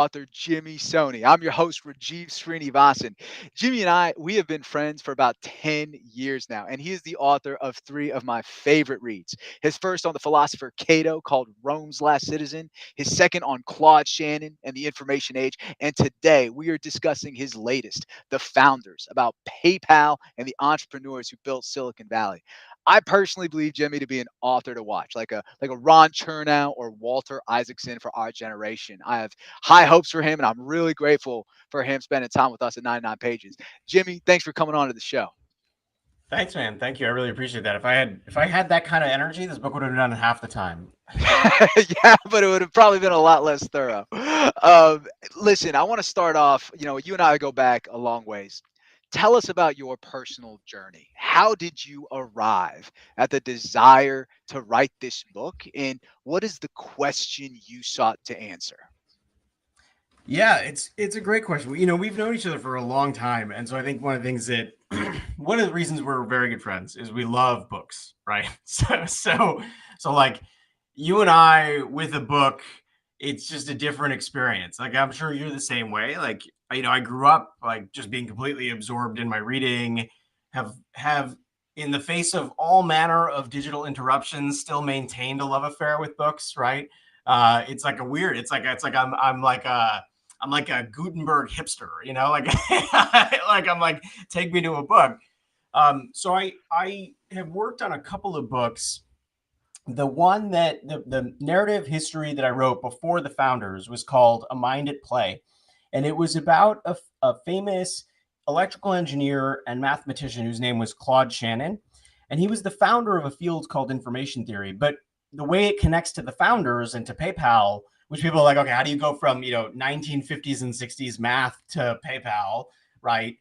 author Jimmy Soni. I'm your host, Rajiv Srinivasan. Jimmy and I, we have been friends for about 10 years now, and he is the author of three of my favorite reads. His first on the philosopher Cato, called Rome's Last Citizen, his second on Claude Shannon and the Information Age, and today we are discussing his latest, The Founders, about PayPal and the entrepreneurs who built Silicon Valley. I personally believe Jimmy to be an author to watch, like a Ron Chernow or Walter Isaacson for our generation. I have high hopes for him, and I'm really grateful for him spending time with us at 99 Pages. Jimmy, thanks for coming on to the show. Thanks, man. Thank you. I really appreciate that. If I had that kind of energy, this book would have been done in half the time. Yeah, but it would have probably been a lot less thorough. Listen, I want to start off. You and I go back a long ways. Tell us about your personal journey. How did you arrive at the desire to write this book? And what is the question you sought to answer? Yeah, it's a great question. We've known each other for a long time, and so I think one of the things that one of the reasons we're very good friends is we love books, right? So like you and I with a book, it's just a different experience. Like I'm sure you're the same way. Like I grew up like just being completely absorbed in my reading, have in the face of all manner of digital interruptions, still maintained a love affair with books, right? It's like a weird. It's like I'm like a Gutenberg hipster, like like I'm like take me to a book. So I have worked on a couple of books. The one that the narrative history that I wrote before the founders was called A Mind at Play, and it was about a famous electrical engineer and mathematician whose name was Claude Shannon, and he was the founder of a field called information theory. But the way it connects to the founders and to PayPal, which people are like, okay, how do you go from 1950s and 60s math to PayPal, right?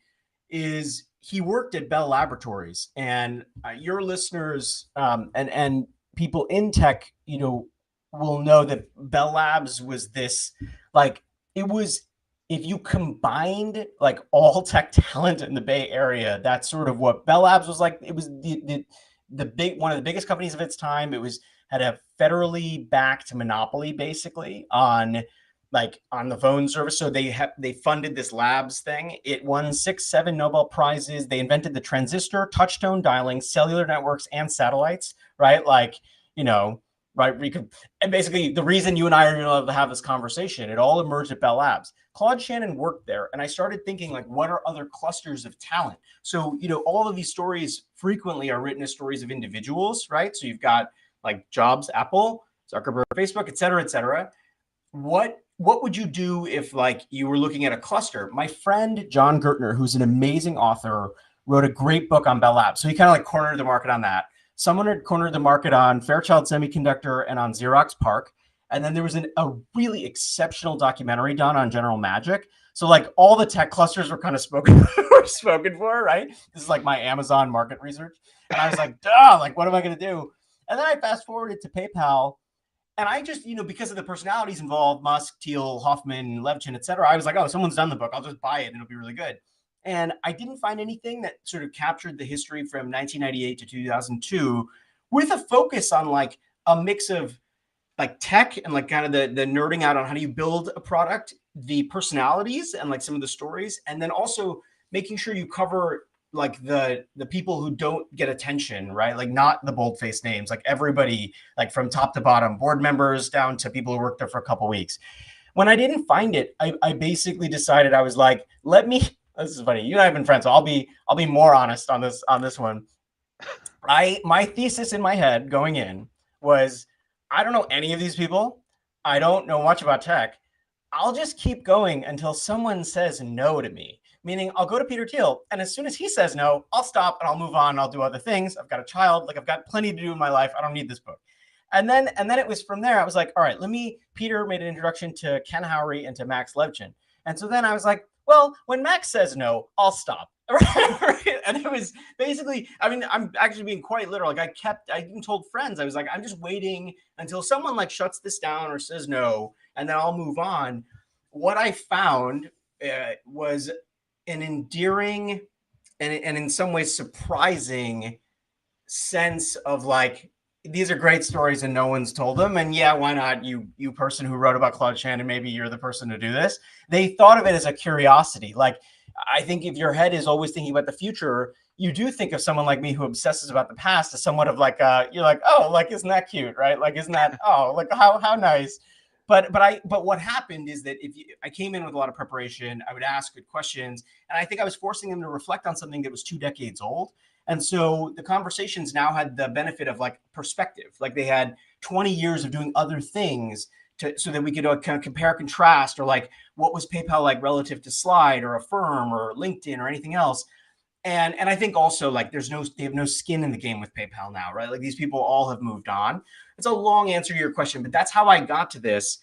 Is he worked at Bell Laboratories, and your listeners and people in tech, will know that Bell Labs was this like it was if you combined like all tech talent in the Bay Area, that's sort of what Bell Labs was like. It was the big one of the biggest companies of its time. It was had a federally backed monopoly basically on the phone service. So they funded this labs thing. It won 6, 7 Nobel Prizes. They invented the transistor, touchtone dialing, cellular networks, and satellites, right? Right. And basically the reason you and I are able to have this conversation, it all emerged at Bell Labs. Claude Shannon worked there. And I started thinking like, what are other clusters of talent? So, all of these stories frequently are written as stories of individuals, right? So you've got like Jobs, Apple, Zuckerberg, Facebook, et cetera, et cetera. What would you do if like you were looking at a cluster? My friend John Gertner, who's an amazing author, wrote a great book on Bell Labs. So he kind of like cornered the market on that. Someone had cornered the market on Fairchild Semiconductor and on Xerox PARC. And then there was a really exceptional documentary done on General Magic. So like all the tech clusters were kind of spoken for, right? This is like my Amazon market research. And I was like, duh, like what am I going to do? And then I fast forwarded to PayPal, and I just, because of the personalities involved, Musk, Thiel, Hoffman, Levchin, et cetera, I was like, oh, someone's done the book. I'll just buy it and it'll be really good. And I didn't find anything that sort of captured the history from 1998 to 2002 with a focus on like a mix of like tech and like kind of the nerding out on how do you build a product, the personalities and like some of the stories, and then also making sure you cover like the people who don't get attention, right? Like not the bold-faced names, like everybody, like from top to bottom, board members down to people who worked there for a couple of weeks. When I didn't find it, I basically decided I was like, let me. This is funny. You and I have been friends, so I'll be more honest on this one. My thesis in my head going in was I don't know any of these people. I don't know much about tech. I'll just keep going until someone says no to me. Meaning I'll go to Peter Thiel, and as soon as he says no, I'll stop and I'll move on. And I'll do other things. I've got a child, like I've got plenty to do in my life. I don't need this book. And then it was from there. I was like, all right, Peter made an introduction to Ken Howery and to Max Levchin. And so then I was like, well, when Max says no, I'll stop. And it was basically, I mean, I'm actually being quite literal. Like I even told friends, I was like, I'm just waiting until someone like shuts this down or says no, and then I'll move on. What I found was an endearing and in some ways surprising sense of like these are great stories and no one's told them. And yeah, why not you person who wrote about Claude Shannon, maybe you're the person to do this. They thought of it as a curiosity. Like, I think if your head is always thinking about the future, you do think of someone like me who obsesses about the past as somewhat of like, you're like, oh, like, isn't that cute, right? Like, isn't that, oh, like how nice. But what happened is that I came in with a lot of preparation, I would ask good questions, and I think I was forcing them to reflect on something that was 2 decades old. And so the conversations now had the benefit of like perspective, like they had 20 years of doing other things so that we could kind of compare, contrast, or like what was PayPal like relative to Slide or Affirm or LinkedIn or anything else. And I think also like they have no skin in the game with PayPal now, right? Like these people all have moved on. It's a long answer to your question, but that's how I got to this.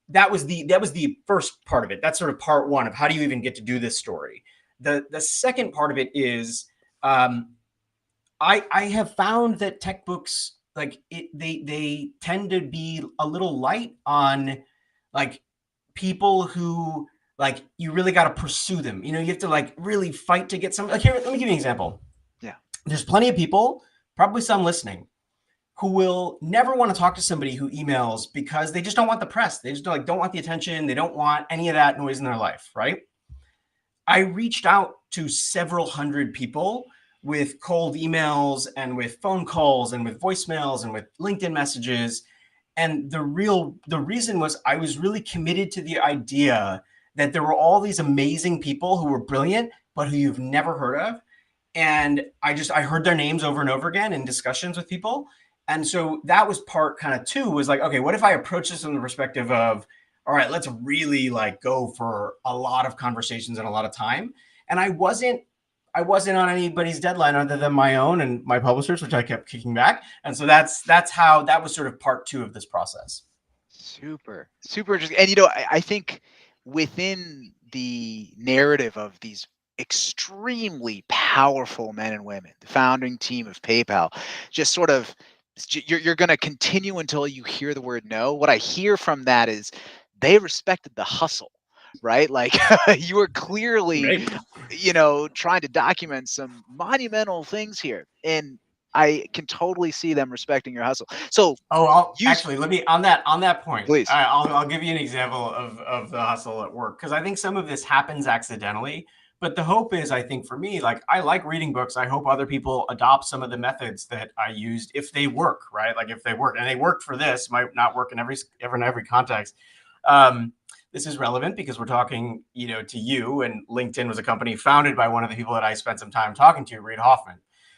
That was the first part of it. That's sort of part one of how do you even get to do this story. The second part of it is I have found that tech books they tend to be a little light on like people who like you really got to pursue them. You know, you have to like really fight to get some. Like here, let me give you an example. Yeah, there's plenty of people, probably some listening, who will never want to talk to somebody who emails because they just don't want the press. They just don't want the attention. They don't want any of that noise in their life, right? I reached out to several hundred people with cold emails and with phone calls and with voicemails and with LinkedIn messages. And the reason was I was really committed to the idea that there were all these amazing people who were brilliant, but who you've never heard of. And I heard their names over and over again in discussions with people. And so that was part kind of two, was like, okay, what if I approach this from the perspective of, all right, let's really like go for a lot of conversations and a lot of time. And I wasn't on anybody's deadline other than my own and my publishers, which I kept kicking back. And so that's how that was sort of part two of this process. Super interesting. And I think within the narrative of these extremely powerful men and women, the founding team of PayPal, just sort of you're going to continue until you hear the word no. What I hear from that is they respected the hustle, right? Like you were clearly, Right. trying to document some monumental things here. And I can totally see them respecting your hustle. So Actually, let me on that point. Please. I'll give you an example of the hustle at work, because I think some of this happens accidentally. But the hope is, I think for me, like I like reading books. I hope other people adopt some of the methods that I used if they work, right? Like if they work, and they worked for this, might not work in every context. This is relevant because we're talking, to you, and LinkedIn was a company founded by one of the people that I spent some time talking to, Reid Hoffman.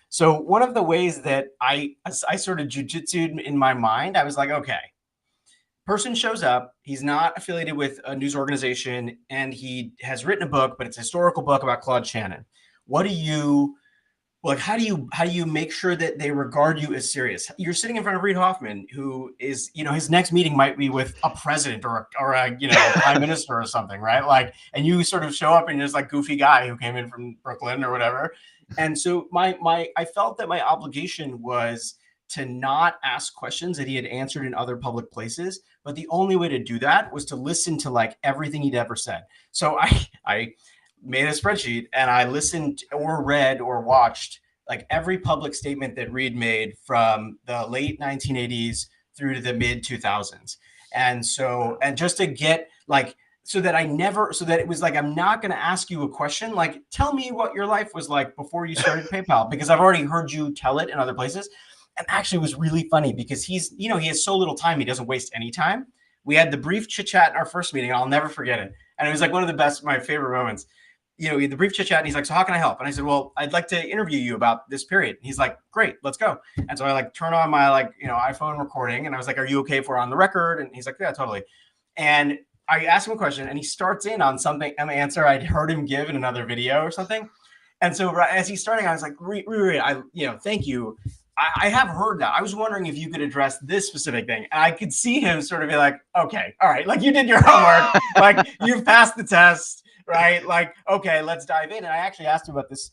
So one of the ways that I sort of jujitsu'd in my mind, I was like, okay, person shows up, he's not affiliated with a news organization, and he has written a book, but it's a historical book about Claude Shannon. What do you like? How do you make sure that they regard you as serious? You're sitting in front of Reid Hoffman, who is, his next meeting might be with a president or a prime minister or something, right? Like, and you sort of show up and you're this like goofy guy who came in from Brooklyn or whatever. And so I felt that my obligation was to not ask questions that he had answered in other public places, but the only way to do that was to listen to like everything he'd ever said. So I made a spreadsheet and I listened or read or watched like every public statement that Reid made from the late 1980s through to the mid 2000s. And just to get like, so that it was like, I'm not going to ask you a question. Like, tell me what your life was like before you started PayPal, because I've already heard you tell it in other places. And actually it was really funny because he has so little time. He doesn't waste any time. We had the brief chit chat in our first meeting. I'll never forget it. And it was like one of the best, my favorite moments. We had the brief chit chat and he's like, so how can I help? And I said, well, I'd like to interview you about this period. And he's like, great, let's go. And so I like turn on my iPhone recording. And I was like, are you okay if we're on the record? And he's like, yeah, totally. And I asked him a question and he starts in on something, an answer I'd heard him give in another video or something. And so as he's starting, I was like, thank you. I have heard that. I was wondering if you could address this specific thing. And I could see him sort of be like, okay, all right. Like you did your homework. Like you've passed the test, right? Like, okay, let's dive in. And I actually asked him about this.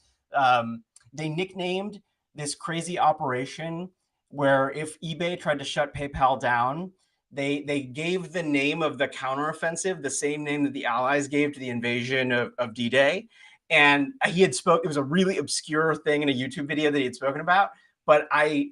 They nicknamed this crazy operation where if eBay tried to shut PayPal down, they gave the name of the counteroffensive, the same name that the Allies gave to the invasion of D-Day. And it was a really obscure thing in a YouTube video that he had spoken about. but I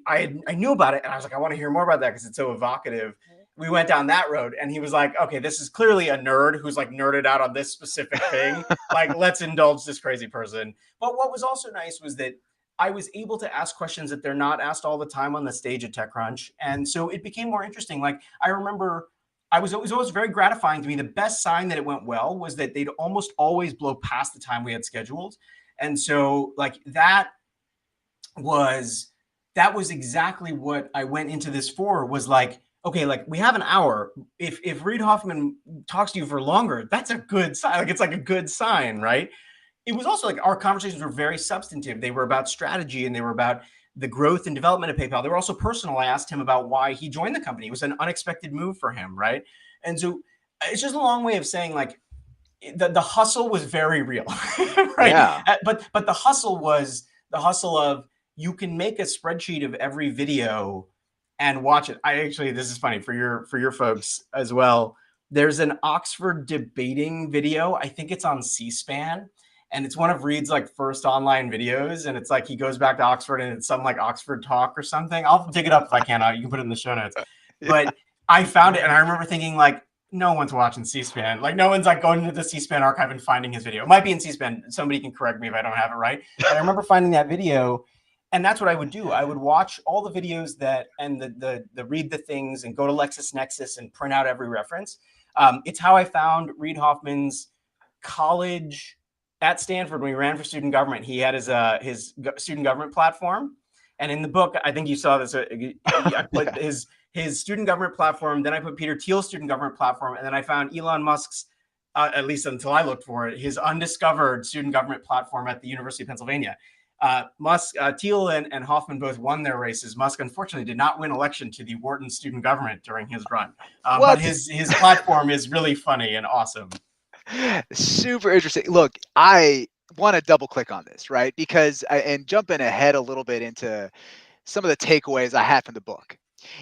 knew about it, and I was like, I want to hear more about that because it's so evocative. We went down that road, and he was like, okay, this is clearly a nerd who's like nerded out on this specific thing. Like, let's indulge this crazy person. But what was also nice was that I was able to ask questions that they're not asked all the time on the stage at TechCrunch. And so it became more interesting. Like, I remember it was always very gratifying to me. The best sign that it went well was that they'd almost always blow past the time we had scheduled. And so like was that was exactly what I went into this for, was like, okay, like we have an hour. If Reid Hoffman talks to you for longer, that's a good sign. Like, it's like a good sign, right? It was also like our conversations were very substantive. They were about strategy, and they were about the growth and development of PayPal. They were also personal. I asked him about why he joined the company. It was an unexpected move for him, right? And so it's just a long way of saying like the hustle was very real, right? Yeah. But the hustle was the hustle of, you can make a spreadsheet of every video and watch it. I actually, this is funny for your folks as well. There's an Oxford debating video. I think it's on C-SPAN. And it's one of Reid's like first online videos. And it's like he goes back to Oxford, and it's some like Oxford talk or something. I'll dig it up if I can. You can put it in the show notes. But I found it, and I remember thinking like, no one's watching C-SPAN. Like, no one's like going into the C-SPAN archive and finding his video. It might be in C-SPAN. Somebody can correct me if I don't have it right. But I remember finding that video, and that's what I would do. I would watch all the videos that, and the read the things, and go to LexisNexis and print out every reference. It's how I found Reid Hoffman's college at Stanford when he ran for student government. He had his student government platform, and in the book, I think you saw this. I put his student government platform. Then I put Peter Thiel's student government platform, and then I found Elon Musk's, at least until I looked for it, his undiscovered student government platform at the University of Pennsylvania. Thiel and Hoffman both won their races. Musk unfortunately did not win election to the Wharton student government during his run, but his platform is really funny and awesome. Super interesting. Look, I want to double click on this, right? Because and jumping ahead a little bit into some of the takeaways I had from the book.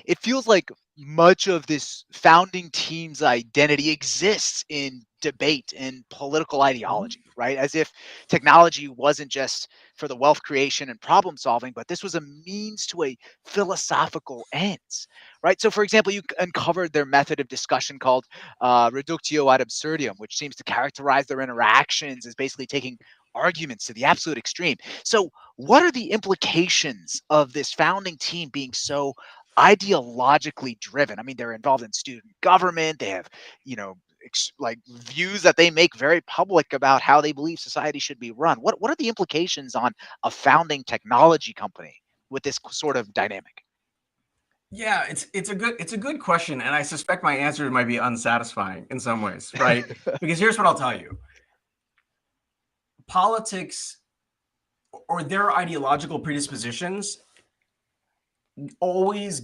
It feels like much of this founding team's identity exists in debate and political ideology, right? As if technology wasn't just for the wealth creation and problem solving, but this was a means to a philosophical ends, right? So, for example, you uncovered their method of discussion called reductio ad absurdum, which seems to characterize their interactions as basically taking arguments to the absolute extreme. So, what are the implications of this founding team being so ideologically driven? I mean, they're involved in student government. They have, like views that they make very public about how they believe society should be run. What are the implications on a founding technology company with this sort of dynamic? Yeah, it's a good question, and I suspect my answer might be unsatisfying in some ways, right? Because here's what I'll tell you. Politics or their ideological predispositions always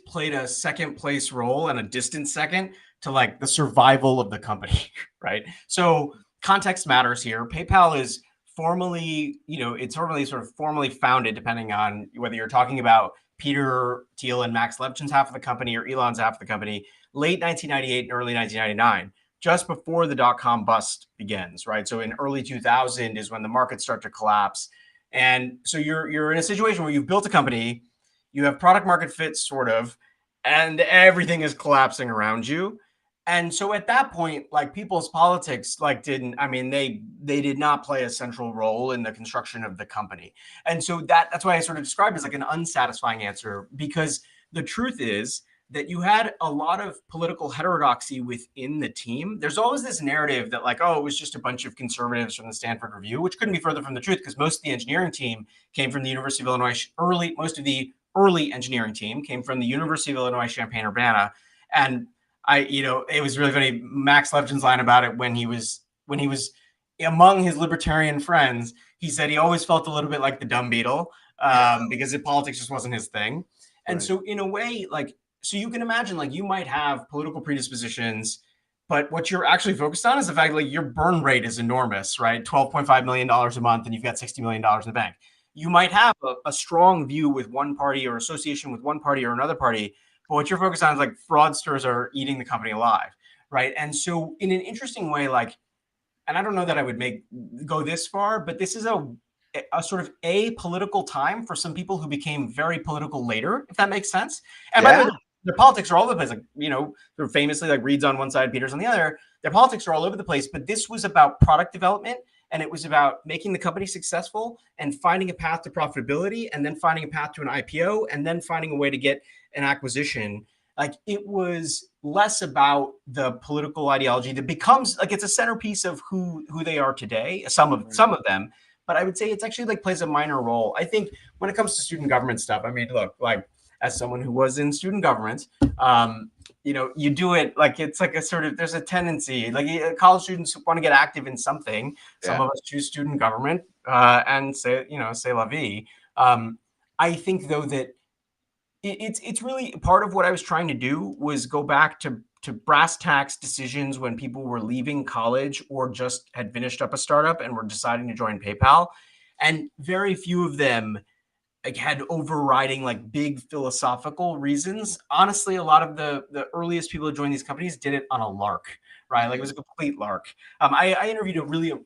played a second place role and a distant second to like the survival of the company, right? So context matters here. PayPal is formally, it's sort of formally founded, depending on whether you're talking about Peter Thiel and Max Levchin's half of the company or Elon's half of the company, late 1998 and early 1999, just before the dot-com bust begins, right? So in early 2000 is when the markets start to collapse. And so you're in a situation where you've built a company, you have product market fit, sort of, and everything is collapsing around you. And so at that point, like people's politics, like they did not play a central role in the construction of the company. And so that's why I sort of described it as like an unsatisfying answer, because the truth is that you had a lot of political heterodoxy within the team. There's always this narrative that like, oh, it was just a bunch of conservatives from the Stanford Review, which couldn't be further from the truth, because most of the engineering team came from the University of Illinois. Most of the early engineering team came from the University of Illinois Champaign-Urbana. And it was really funny. Max Levchin's line about it when he was among his libertarian friends, he said he always felt a little bit like the dumb beetle because politics just wasn't his thing. And so in a way, like, so you can imagine like you might have political predispositions, but what you're actually focused on is the fact that like your burn rate is enormous, right? $12.5 million a month, and you've got $60 million in the bank. You might have a strong view with one party or association with one party or another party, but what you're focused on is like fraudsters are eating the company alive, right? And so in an interesting way, like, and I don't know that I would go this far, but this is a sort of apolitical time for some people who became very political later, if that makes sense. And by the way, Yeah. their politics are all over the place. Like, sort of famously, like Reed's on one side, Peter's on the other. Their politics are all over the place. But this was about product development, and it was about making the company successful and finding a path to profitability, and then finding a path to an IPO, and then finding a way to get an acquisition. Like, it was less about the political ideology that becomes like it's a centerpiece of who they are today. Some of them, but I would say it's actually like plays a minor role. I think when it comes to student government stuff, I mean, look, like as someone who was in student government, you do it like it's like a sort of there's a tendency like college students want to get active in something. Some Yeah. of us choose student government and say la vie. I think though that it's really part of what I was trying to do was go back to brass tacks decisions when people were leaving college or just had finished up a startup and were deciding to join PayPal. And very few of them like had overriding like big philosophical reasons. Honestly, a lot of the earliest people who joined these companies did it on a lark, right? Like it was a complete lark. I interviewed a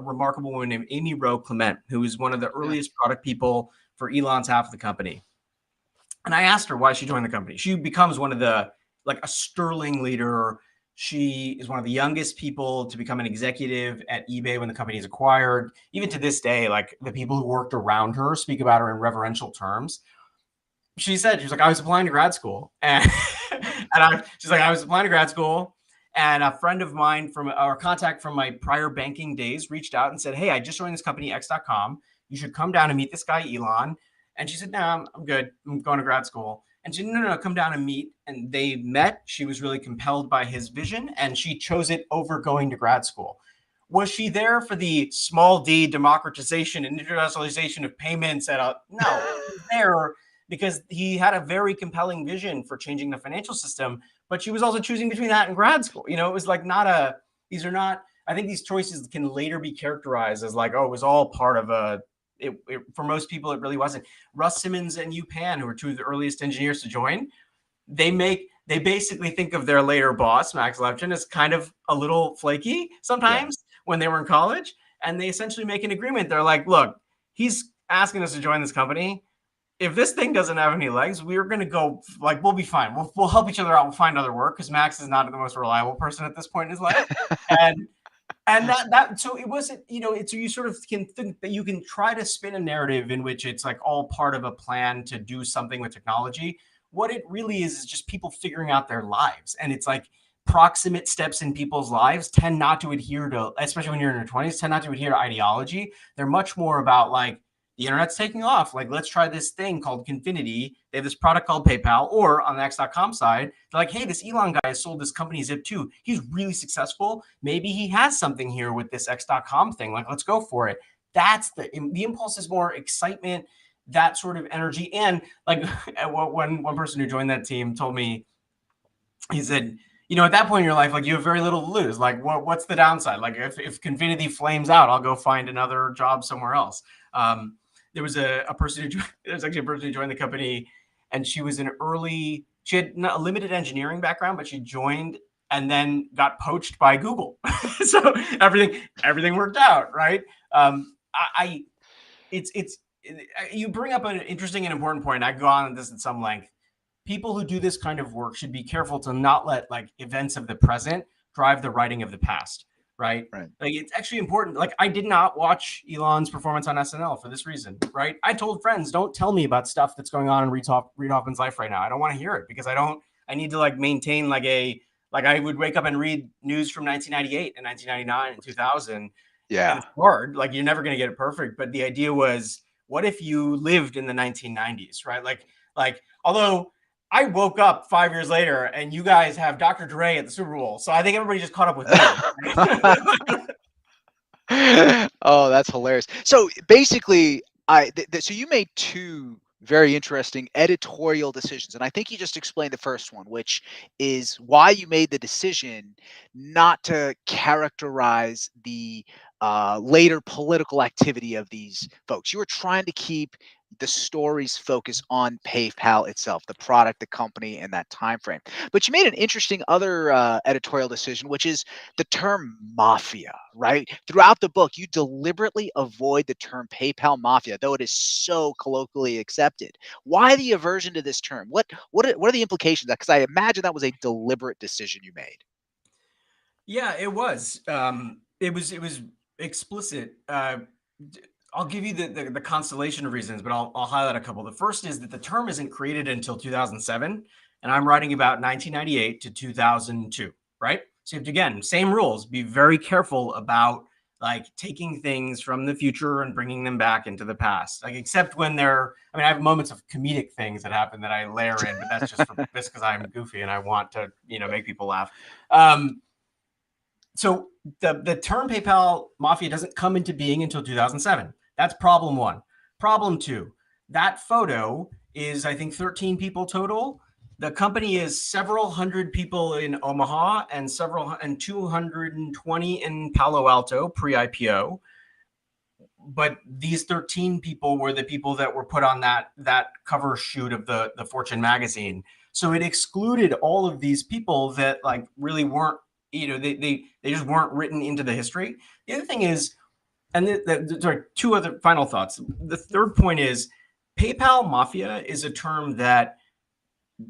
remarkable woman named Amy Rowe Clement, who was one of the earliest product people for Elon's half of the company. And I asked her why she joined the company. She becomes one of the like a sterling leader. She is one of the youngest people to become an executive at eBay when the company is acquired. Even to this day, like the people who worked around her speak about her in reverential terms. She said, she's like, I was applying to grad school. And, she's like, I was applying to grad school. And a friend of mine from our contact from my prior banking days reached out and said, hey, I just joined this company, X.com. You should come down and meet this guy, Elon. And she said, no, I'm good. I'm going to grad school. And she said, no, come down and meet. And they met. She was really compelled by his vision, and she chose it over going to grad school. Was she there for the small d democratization and internationalization of payments? No, she was there because he had a very compelling vision for changing the financial system. But she was also choosing between that and grad school. It was like these are not, I think these choices can later be characterized as like, oh, it was all part of for most people, it really wasn't. Russ Simmons and Yu Pan, who were two of the earliest engineers to join, they basically think of their later boss, Max Levchin, as kind of a little flaky sometimes when they were in college. And they essentially make an agreement. They're like, look, he's asking us to join this company. If this thing doesn't have any legs, we're going to go, like, we'll be fine. We'll help each other out. We'll find other work because Max is not the most reliable person at this point in his life. And so it wasn't, it's you sort of can think that you can try to spin a narrative in which it's like all part of a plan to do something with technology. What it really is just people figuring out their lives. And it's like proximate steps in people's lives tend not to adhere to, especially when you're in your 20s, tend not to adhere to ideology. They're much more about like, the internet's taking off. Like, let's try this thing called Confinity. They have this product called PayPal. Or on the X.com side, they're like, hey, this Elon guy has sold this company Zip2. He's really successful. Maybe he has something here with this X.com thing. Like, let's go for it. That's the impulse is more excitement, that sort of energy. And like one person who joined that team told me, he said, at that point in your life, like you have very little to lose. Like, what's the downside? Like, if Confinity flames out, I'll go find another job somewhere else. There was a person who joined the company, and she was she had a limited engineering background, but she joined and then got poached by Google. So everything worked out, right? You bring up an interesting and important point. I go on this at some length. People who do this kind of work should be careful to not let like events of the present drive the writing of the past. Right. Like it's actually important. Like I did not watch Elon's performance on SNL for this reason. Right. I told friends, don't tell me about stuff that's going on in Reid Hoffman's life right now. I don't want to hear it because I need to like maintain like I would wake up and read news from 1998 and 1999 and 2000. Yeah. And it's hard. Like you're never going to get it perfect. But the idea was, what if you lived in the 1990s? Right. Like, although I woke up 5 years later and you guys have Dr. Dre at the Super Bowl. So I think everybody just caught up with me. Oh, that's hilarious. So basically, so you made two very interesting editorial decisions. And I think you just explained the first one, which is why you made the decision not to characterize the later political activity of these folks. You were trying to keep the stories focus on PayPal itself, the product, the company, and that time frame. But you made an interesting other editorial decision, which is the term mafia. Right throughout the book, you deliberately avoid the term PayPal mafia, though it is so colloquially accepted. Why the aversion to this term? What are the implications of that? Because I imagine that was a deliberate decision you made. Yeah, it was. It was explicit. I'll give you the constellation of reasons, but I'll highlight a couple. The first is that the term isn't created until 2007, and I'm writing about 1998 to 2002, right? So you have to, again, same rules. Be very careful about like taking things from the future and bringing them back into the past. Like, except when they're, I mean, I have moments of comedic things that happen that I layer in, but that's just because I'm goofy and I want to, make people laugh. So the term PayPal Mafia doesn't come into being until 2007. That's problem one. Problem two, that photo is, I think, 13 people total. The company is several hundred people in Omaha and 220 in Palo Alto pre-IPO. But these 13 people were the people that were put on that cover shoot of the Fortune magazine. So it excluded all of these people that like really weren't, they just weren't written into the history. The other thing is, and sorry, two other final thoughts. The third point is PayPal Mafia is a term that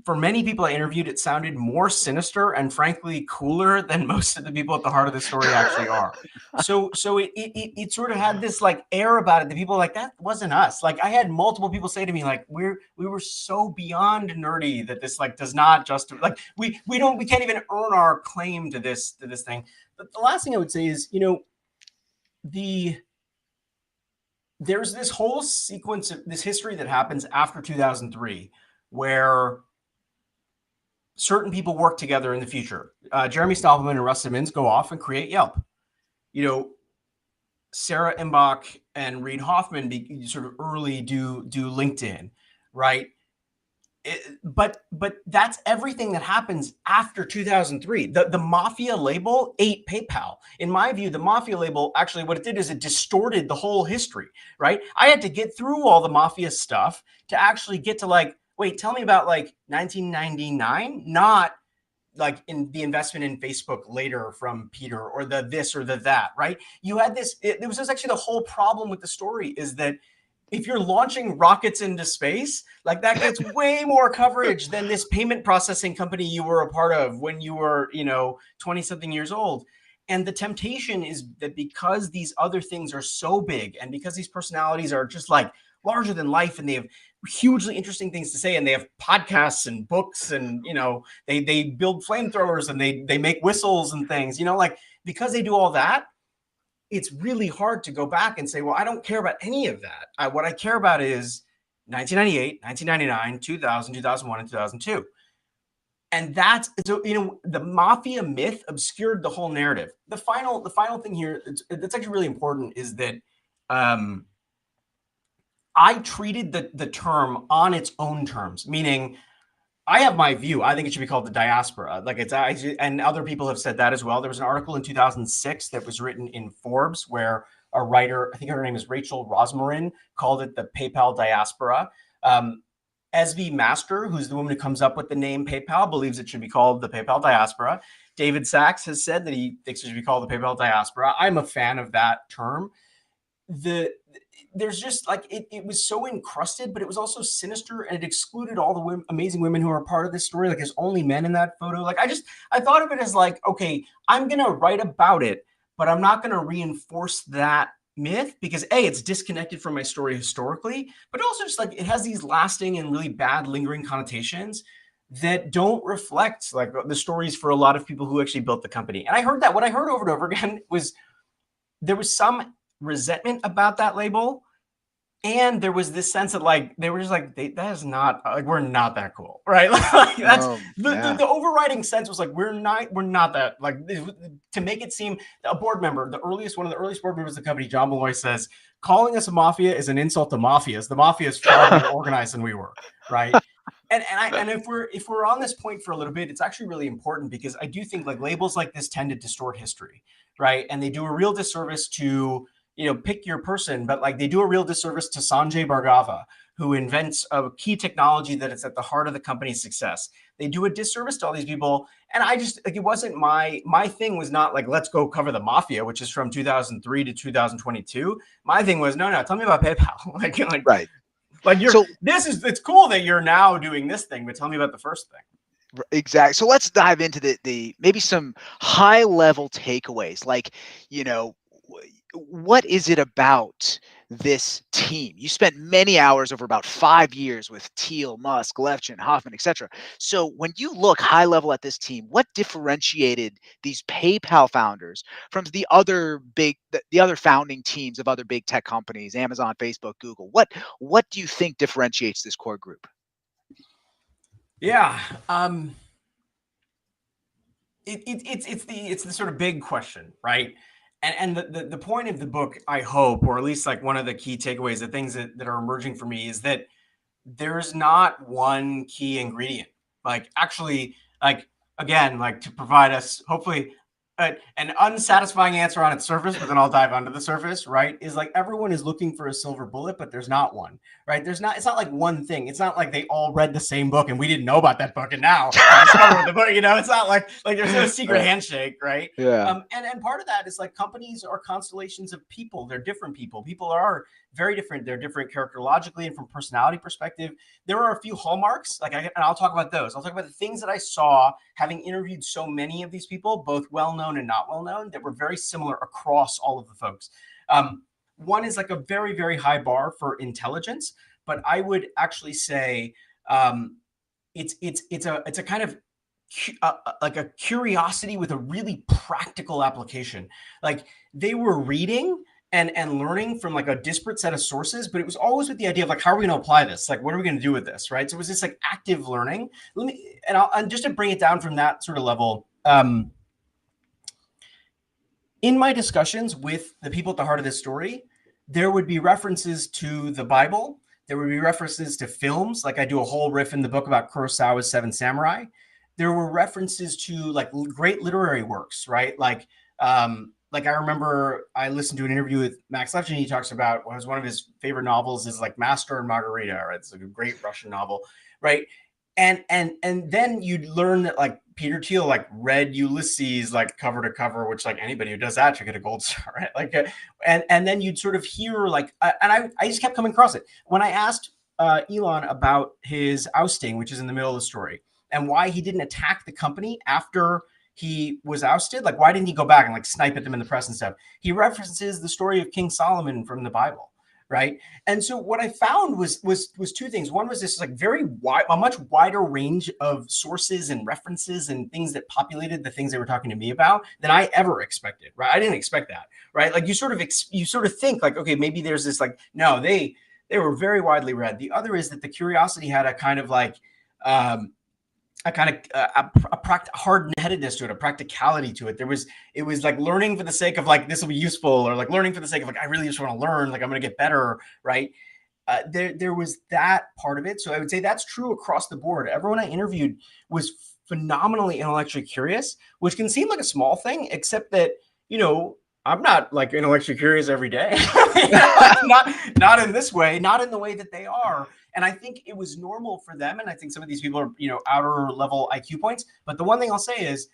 for many people I interviewed, it sounded more sinister and frankly cooler than most of the people at the heart of the story actually are. So it sort of had this like air about it. The people like, that wasn't us. Like, I had multiple people say to me like, we were so beyond nerdy that this like does not just like we can't even earn our claim to this thing. But the last thing I would say is, there's this whole sequence of this history that happens after 2003 where certain people work together in the future. Jeremy Stoppelman and Russ Simmons go off and create Yelp. Sarah Imbach and Reid Hoffman sort of early do LinkedIn, right? But that's everything that happens after 2003. The Mafia label ate PayPal. In my view, the Mafia label, actually what it did is it distorted the whole history, right? I had to get through all the Mafia stuff to actually get to like, wait, tell me about like 1999, not like in the investment in Facebook later from Peter or the this or the that, right? You had this, it was actually the whole problem with the story is that if you're launching rockets into space, like that gets way more coverage than this payment processing company you were a part of when you were, 20 something years old. And the temptation is that because these other things are so big and because these personalities are just like larger than life and they have hugely interesting things to say and they have podcasts and books and, they build flamethrowers and they make whistles and things, like because they do all that, it's really hard to go back and say, well, I don't care about any of that. What I care about is 1998, 1999, 2000, 2001, and 2002. And that's, so, the Mafia myth obscured the whole narrative. The final thing here that's actually really important is that I treated the term on its own terms, meaning I have my view. I think it should be called the Diaspora. Like and other people have said that as well. There was an article in 2006 that was written in Forbes where a writer, I think her name is Rachel Rosmarin, called it the PayPal Diaspora. SV Master, who's the woman who comes up with the name PayPal, believes it should be called the PayPal Diaspora. David Sachs has said that he thinks it should be called the PayPal Diaspora. I'm a fan of that term. There's just like it was so encrusted, but it was also sinister, and it excluded all the amazing women who are part of this story. Like, there's only men in that photo. Like, I thought of it as like, okay, I'm gonna write about it, but I'm not gonna reinforce that myth because it's disconnected from my story historically, but also just like it has these lasting and really bad lingering connotations that don't reflect like the stories for a lot of people who actually built the company. And I heard that what I heard over and over again was there was some resentment about that label, and there was this sense that like they were just like that is not like we're not that cool, right? Like that's the overriding sense was like we're not that, like, to make it seem a board member, one of the earliest board members of the company, John Malloy, says calling us a mafia is an insult to mafias. The mafia is far more organized than we were, right? And if we're on this point for a little bit, it's actually really important because I do think like labels like this tend to distort history, right? And they do a real disservice to, pick your person, but like they do a real disservice to Sanjay Bhargava, who invents a key technology that is at the heart of the company's success. They do a disservice to all these people. And I just like, it wasn't my thing was not like, let's go cover the Mafia, which is from 2003 to 2022. My thing was, no, tell me about PayPal. Right. Like So it's cool that you're now doing this thing, but tell me about the first thing. exactly. So let's dive into the maybe some high level takeaways. Like, what is it about this team? You spent many hours over about 5 years with Thiel, Musk, Levchin, Hoffman, etc. So when you look high level at this team, what differentiated these PayPal founders from the other founding teams of other big tech companies, Amazon, Facebook, Google? What do you think differentiates this core group? Yeah. It's the sort of big question, right? And the point of the book, I hope, or at least like one of the key takeaways, the things that are emerging for me is that there's not one key ingredient. Like actually, like again, like to provide us hopefully an unsatisfying answer on its surface, but then I'll dive under the surface, right? Is like everyone is looking for a silver bullet, but there's not one, right? It's not like one thing. It's not like they all read the same book and we didn't know about that book and now discover the book, it's not like there's no secret handshake, right? Yeah. And part of that is like companies are constellations of people. They're different people. People are very different. They're different characterologically and from personality perspective. There are a few hallmarks, and I'll talk about those. I'll talk about the things that I saw having interviewed so many of these people, both well-known and not well-known, that were very similar across all of the folks. One is like a very, very high bar for intelligence, but I would actually say it's a kind of like a curiosity with a really practical application. Like they were reading and learning from like a disparate set of sources, but it was always with the idea of like, how are we going to apply this? Like, what are we going to do with this? Right. So it was this like active learning. And just to bring it down from that sort of level, in my discussions with the people at the heart of this story, there would be references to the Bible. There would be references to films. Like I do a whole riff in the book about Kurosawa's Seven Samurai. There were references to like great literary works, right? Like I remember I listened to an interview with Max Levchin. He talks about was one of his favorite novels is like Master and Margarita, right? It's like a great Russian novel, right? And then you'd learn that like Peter Thiel like read Ulysses like cover to cover, which like anybody who does that should get a gold star, right? Like, and then you'd sort of hear like, and I just kept coming across it when I asked Elon about his ousting, which is in the middle of the story, and why he didn't attack the company after he was ousted. Like, why didn't he go back and like snipe at them in the press and stuff? He references the story of King Solomon from the Bible, right? And so what I found was two things. One was this like very wide, a much wider range of sources and references and things that populated the things they were talking to me about than I ever expected, right? I didn't expect that, right? Like you sort of think like, okay, maybe there's this like, no, they were very widely read. The other is that the curiosity had a kind of like, a kind of hard-headedness to it, a practicality to it. It was like learning for the sake of like, this will be useful, or like learning for the sake of like, I really just want to learn, like I'm going to get better, right? There was that part of it. So I would say that's true across the board. Everyone I interviewed was phenomenally intellectually curious, which can seem like a small thing, except that, I'm not like intellectually curious every day. not in this way, not in the way that they are. And I think it was normal for them. And I think some of these people are, outer level IQ points. But the one thing I'll say is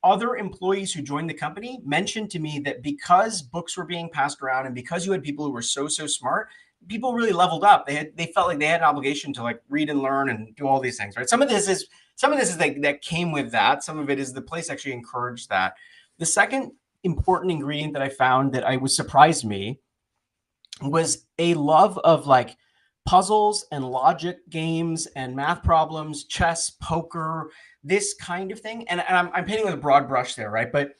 other employees who joined the company mentioned to me that because books were being passed around and because you had people who were so smart, people really leveled up. They felt like they had an obligation to like read and learn and do all these things, right? Some of this is like that came with that. Some of it is the place actually encouraged that. The second important ingredient that I found that I was surprised me was a love of like puzzles and logic games and math problems, chess, poker, this kind of thing. And I'm painting with a broad brush there, right? But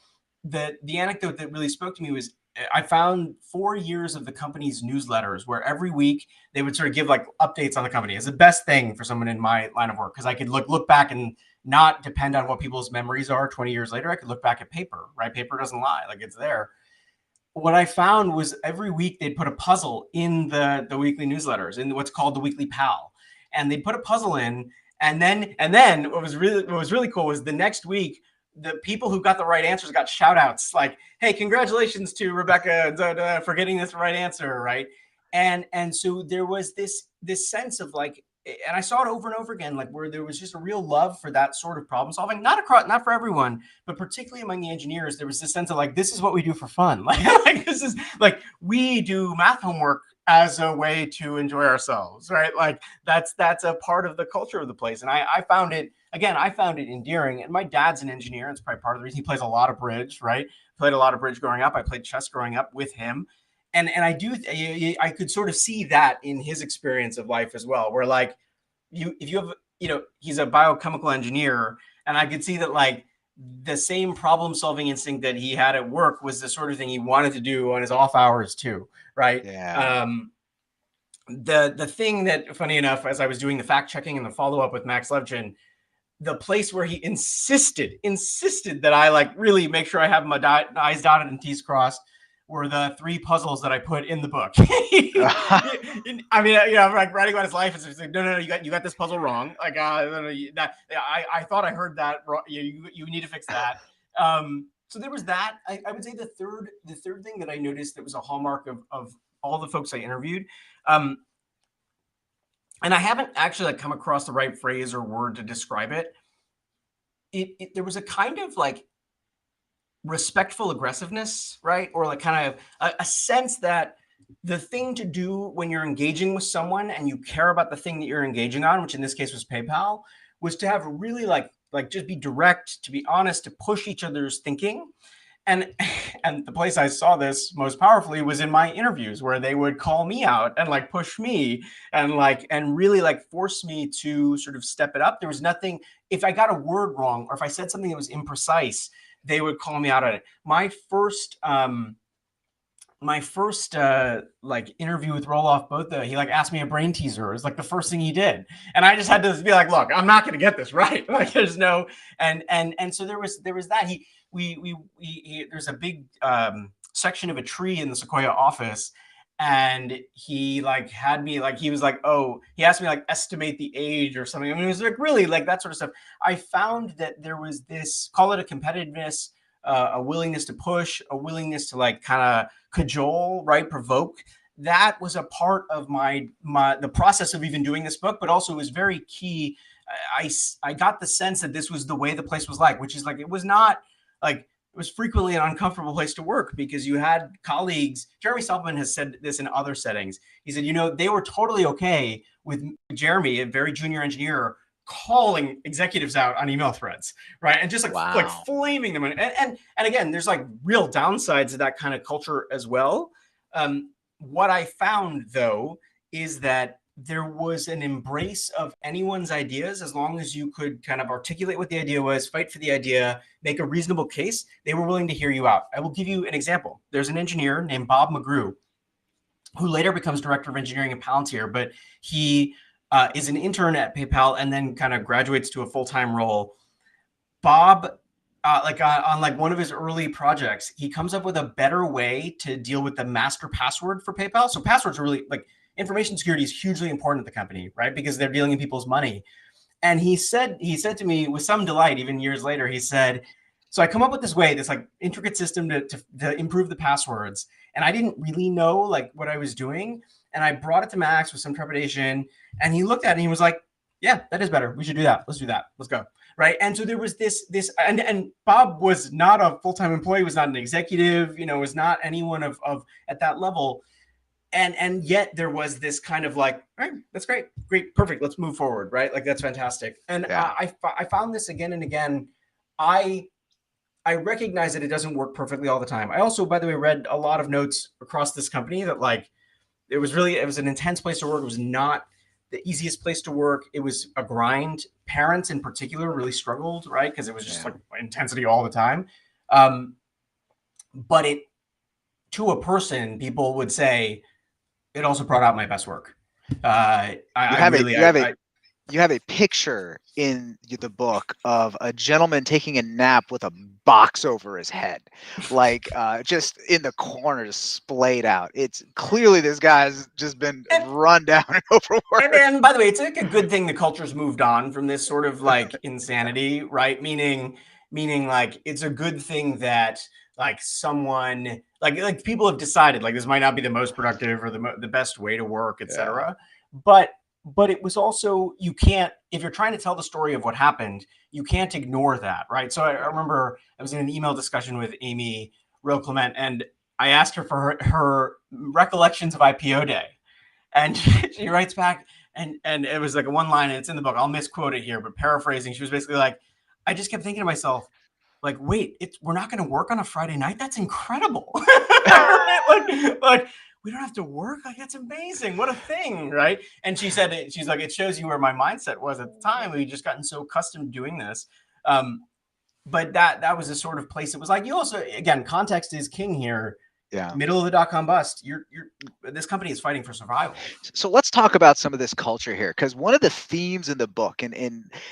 the anecdote that really spoke to me was I found 4 years of the company's newsletters where every week they would sort of give like updates on the company. It's the best thing for someone in my line of work because I could look back and not depend on what people's memories are 20 years later. I could look back at paper, right? Paper doesn't lie, like it's there. What I found was every week they'd put a puzzle in the weekly newsletters in what's called the weekly pal. And they'd put a puzzle in And then what was really cool was the next week, the people who got the right answers got shout outs like, hey, congratulations to Rebecca for getting this right answer, right? And so there was this sense of like, and I saw it over and over again, like where there was just a real love for that sort of problem solving, not for everyone, but particularly among the engineers. There was this sense of like, this is what we do for fun. Like this is like, we do math homework as a way to enjoy ourselves, right? Like that's a part of the culture of the place. And I found it endearing. And my dad's an engineer. It's probably part of the reason. He plays a lot of bridge, right? Played a lot of bridge growing up. I played chess growing up with him. And I could sort of see that in his experience of life as well, where like if you have, he's a biochemical engineer, and I could see that like the same problem solving instinct that he had at work was the sort of thing he wanted to do on his off hours too, right? Yeah. The thing that, funny enough, as I was doing the fact checking and the follow up with Max Levchin, the place where he insisted that I like really make sure I have my I's dotted and T's crossed were the 3 puzzles that I put in the book. I mean, like writing about his life, it's like, no, you got this puzzle wrong. Like, I thought I heard that wrong. You need to fix that. So there was that. I would say the third thing that I noticed that was a hallmark of all the folks I interviewed, and I haven't actually like come across the right phrase or word to describe it. There was a kind of like respectful aggressiveness, right? Or like kind of a sense that the thing to do when you're engaging with someone and you care about the thing that you're engaging on, which in this case was PayPal, was to have really like just be direct, to be honest, to push each other's thinking. And the place I saw this most powerfully was in my interviews, where they would call me out and like push me and really like force me to sort of step it up. There was nothing, if I got a word wrong or if I said something that was imprecise, they would call me out on it. My first like interview with Roloff Botha, he like asked me a brain teaser. It was like the first thing he did, and I just had to be like, look, I'm not going to get this right. Like there's no, and so there was that. There's a big section of a tree in the Sequoia office, and he like had me like, he was like, oh, he asked me like estimate the age or something. I mean, it was like really like that sort of stuff. I found that there was this, call it a competitiveness, a willingness to push, a willingness to like kind of cajole, right, provoke. That was a part of the process of even doing this book, but also it was very key. I got the sense that this was the way the place was like, which is like, it was not like, it was frequently an uncomfortable place to work because you had colleagues. Jeremy Saltman has said this in other settings. He said, they were totally okay with Jeremy, a very junior engineer, calling executives out on email threads, right? And just like, Wow. like flaming them. And again, there's like real downsides of that kind of culture as well. What I found though, is that there was an embrace of anyone's ideas, as long as you could kind of articulate what the idea was, fight for the idea, make a reasonable case, they were willing to hear you out. I will give you an example. There's an engineer named Bob McGrew, who later becomes director of engineering at Palantir, but he is an intern at PayPal and then kind of graduates to a full-time role. Bob, on like one of his early projects, he comes up with a better way to deal with the master password for PayPal. So passwords are really like, information security is hugely important at the company, right? Because they're dealing in people's money. And he said to me with some delight, even years later, he said, so I come up with this way, this like intricate system to improve the passwords. And I didn't really know like what I was doing. And I brought it to Max with some trepidation, and he looked at it and he was like, yeah, that is better. We should do that. Let's do that. Let's go. Right. And so there was this, and Bob was not a full-time employee, was not an executive, was not anyone of at that level. And yet there was this kind of like, all right, that's great, perfect, let's move forward, right? Like that's fantastic. And yeah. I found this again and again. I recognize that it doesn't work perfectly all the time. I also, by the way, read a lot of notes across this company that like, it was an intense place to work. It was not the easiest place to work. It was a grind. Parents in particular really struggled, right? Because it was just like intensity all the time. But it, to a person, people would say, it also brought out my best work. You have you have a picture in the book of a gentleman taking a nap with a box over his head, like just in the corner, just splayed out. It's clearly this guy's just been And run down and overworked. and by the way, it's like a good thing the culture's moved on from this sort of like insanity, right? Meaning like it's a good thing that like someone like people have decided like this might not be the most productive or the best way to work, Yeah. etc. But it was also you can't if you're trying to tell the story of what happened, you can't ignore that, right? So I remember I was in an email discussion with Amy Real Clement, and I asked her for her recollections of IPO day, and she writes back, and it was like a one line, and it's in the book. I'll misquote it here, but paraphrasing, she was basically like, I just kept thinking to myself, like, wait, we're not going to work on a Friday night. That's incredible. like we don't have to work. Like that's amazing. What a thing, right? And she said, she's like, it shows you where my mindset was at the time. We just gotten so accustomed to doing this. But that was a sort of place. It was like you also again, context is king here. Yeah. Middle of the dot-com bust. This company is fighting for survival. So let's talk about some of this culture here, because one of the themes in the book, and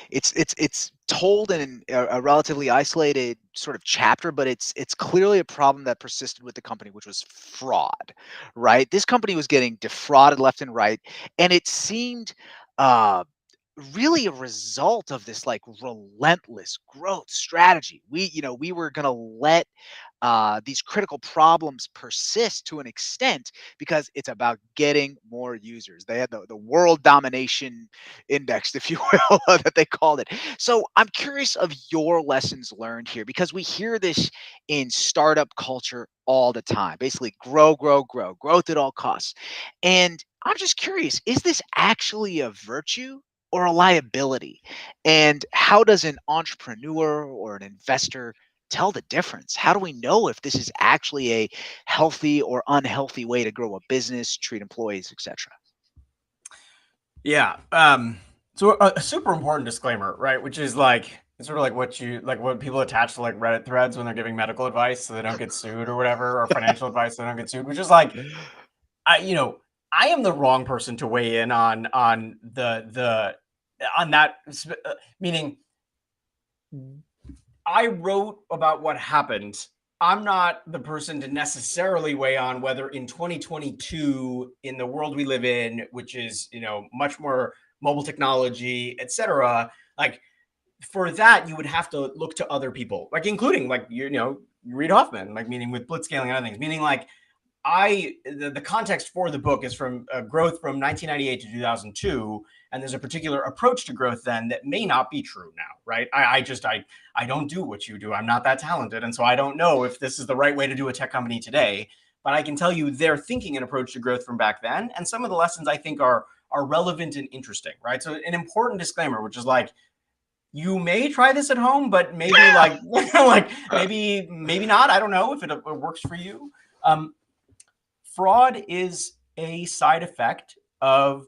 it's told in a relatively isolated sort of chapter, but it's clearly a problem that persisted with the company, which was fraud, right? This company was getting defrauded left and right, and it seemed uh, really a result of this like relentless growth strategy. We were going to let these critical problems persist to an extent because it's about getting more users. They had the world domination index, if you will, that they called it. So I'm curious of your lessons learned here, because we hear this in startup culture all the time. Basically, grow, grow, grow, growth at all costs. And I'm just curious, is this actually a virtue or a liability? And how does an entrepreneur or an investor tell the difference? How do we know if this is actually a healthy or unhealthy way to grow a business, treat employees, etc.? Yeah. So a super important disclaimer, right? Which is like it's sort of like what people attach to like Reddit threads when they're giving medical advice so they don't get sued or whatever, or financial advice so they don't get sued. Which is like, I am the wrong person to weigh in on the on that. Meaning, I wrote about what happened. I'm not the person to necessarily weigh on whether in 2022, in the world we live in, which is much more mobile technology, etc. Like for that, you would have to look to other people, like including like you read Hoffman, like meaning with blitzscaling and other things, meaning like the context for the book is from growth from 1998 to 2002, and there's a particular approach to growth then that may not be true now, right? I don't do what you do. I'm not that talented, and so I don't know if this is the right way to do a tech company today. But I can tell you their thinking and approach to growth from back then, and some of the lessons I think are relevant and interesting, right? So an important disclaimer, which is like, you may try this at home, but maybe like like maybe not. I don't know if it works for you. Fraud is a side effect of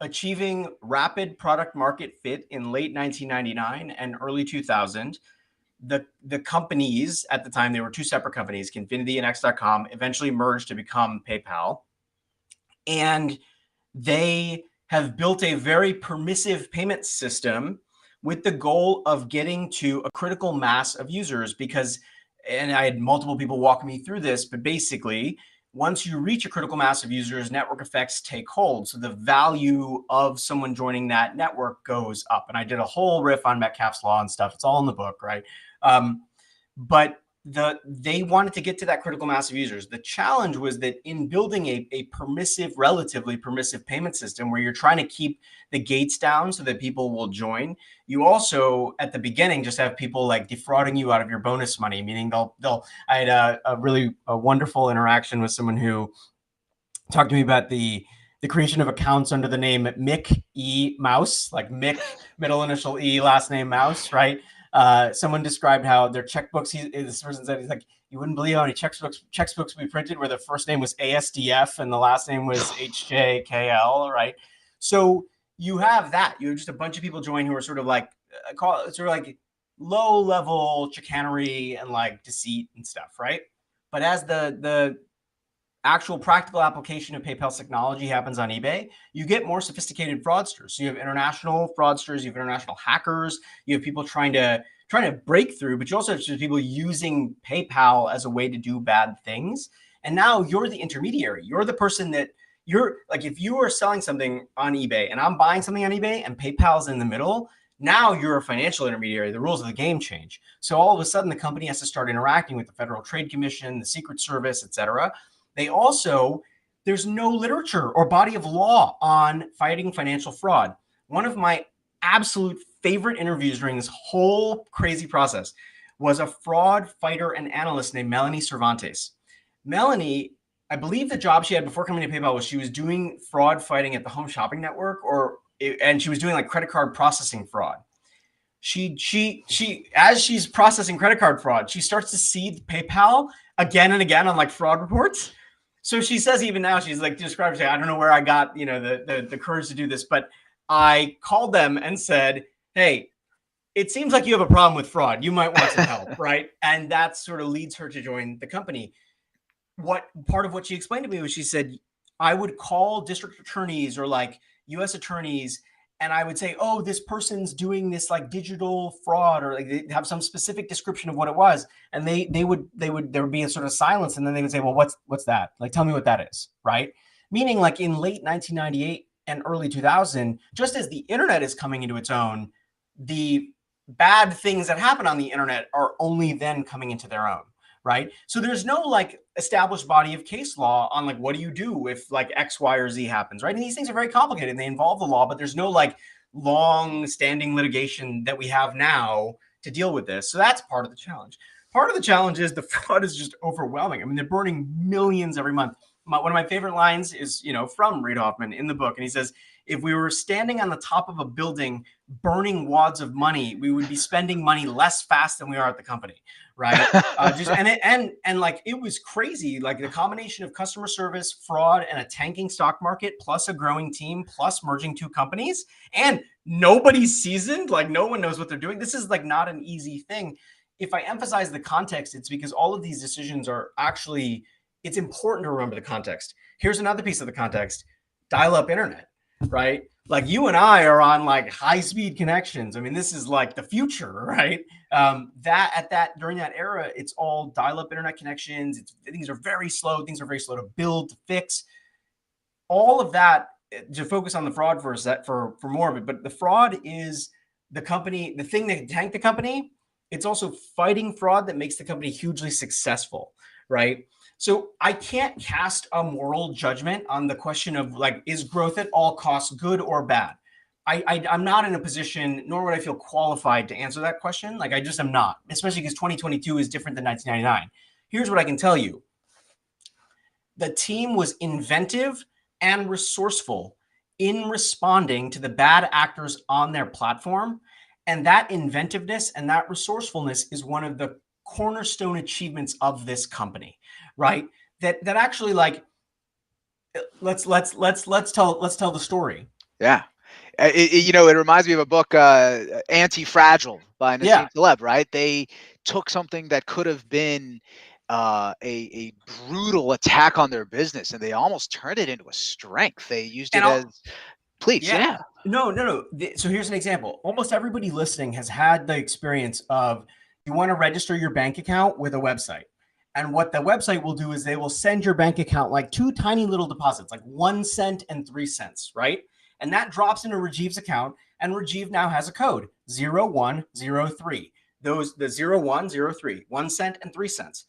achieving rapid product market fit in late 1999 and early 2000. The companies at the time, they were two separate companies, Confinity and X.com, eventually merged to become PayPal. And they have built a very permissive payment system with the goal of getting to a critical mass of users because, and I had multiple people walk me through this, but basically, once you reach a critical mass of users, network effects take hold. So the value of someone joining that network goes up. And I did a whole riff on Metcalfe's law and stuff. It's all in the book, right? But they wanted to get to that critical mass of users. The challenge was that in building a permissive, relatively permissive payment system where you're trying to keep the gates down so that people will join, you also at the beginning just have people like defrauding you out of your bonus money, meaning I had a really wonderful interaction with someone who talked to me about the creation of accounts under the name Mick E Mouse, like Mick, middle initial E, last name Mouse, right? Someone described how their checkbooks, this person said, he's like, you wouldn't believe how many checkbooks we printed where the first name was ASDF and the last name was HJKL, right? So you have that. You have just a bunch of people join who are sort of like, low level chicanery and like deceit and stuff, right? But as actual practical application of PayPal's technology happens on eBay, you get more sophisticated fraudsters. So you have international fraudsters, you have international hackers, you have people trying to break through, but you also have just people using PayPal as a way to do bad things. And now you're the intermediary. You're the person that you're like, if you are selling something on eBay and I'm buying something on eBay and PayPal's in the middle, now you're a financial intermediary. The rules of the game change. So all of a sudden the company has to start interacting with the Federal Trade Commission, the Secret Service, et cetera. There's no literature or body of law on fighting financial fraud. One of my absolute favorite interviews during this whole crazy process was a fraud fighter and analyst named Melanie Cervantes. Melanie, I believe the job she had before coming to PayPal was she was doing fraud fighting at the Home Shopping Network, and she was doing like credit card processing fraud. She as she's processing credit card fraud, she starts to see PayPal again and again on like fraud reports. So she says even now, she's like describing, I don't know where I got, the courage to do this, but I called them and said, hey, it seems like you have a problem with fraud. You might want some help, right? And that sort of leads her to join the company. Part of what she explained to me was she said, I would call district attorneys or like US attorneys, and I would say, oh, this person's doing this like digital fraud, or like they have some specific description of what it was. And there would be a sort of silence. And then they would say, well, what's that? Like, tell me what that is. Right. Meaning like in late 1998 and early 2000, just as the internet is coming into its own, the bad things that happen on the internet are only then coming into their own. Right. So there's no like established body of case law on like, what do you do if like X, Y, or Z happens? Right. And these things are very complicated and they involve the law, but there's no like long standing litigation that we have now to deal with this. So that's part of the challenge. Part of the challenge is the fraud is just overwhelming. I mean, they're burning millions every month. One of my favorite lines is, from Reid Hoffman in the book. And he says, if we were standing on the top of a building burning wads of money, we would be spending money less fast than we are at the company, right? It was crazy. Like the combination of customer service, fraud, and a tanking stock market, plus a growing team, plus merging two companies, and nobody's seasoned. Like no one knows what they're doing. This is like not an easy thing. If I emphasize the context, it's because all of these decisions are actually, it's important to remember the context. Here's another piece of the context: dial-up internet. Right? Like you and I are on like high-speed connections. I mean, this is like the future, right? During that era, it's all dial-up internet connections. Things are very slow. Things are very slow to build, to fix. All of that, to focus on the fraud for more of it. But the fraud is the company, the thing that tanked the company. It's also fighting fraud that makes the company hugely successful, right? So I can't cast a moral judgment on the question of like, is growth at all costs good or bad? I'm not in a position, nor would I feel qualified to answer that question. Like I just am not, especially because 2022 is different than 1999. Here's what I can tell you. The team was inventive and resourceful in responding to the bad actors on their platform. And that inventiveness and that resourcefulness is one of the cornerstone achievements of this company. Right. That actually like, let's tell the story. Yeah. It reminds me of a book, Anti-Fragile by Nassim Taleb, right? They took something that could have been a brutal attack on their business and they almost turned it into a strength. They used it as, please. Yeah. No. So here's an example. Almost everybody listening has had the experience of you want to register your bank account with a website. And what the website will do is they will send your bank account like two tiny little deposits, like 1 cent and 3 cents, right? And that drops into Rajiv's account, and Rajiv now has a code 0103. The 0103, 1 cent and 3 cents.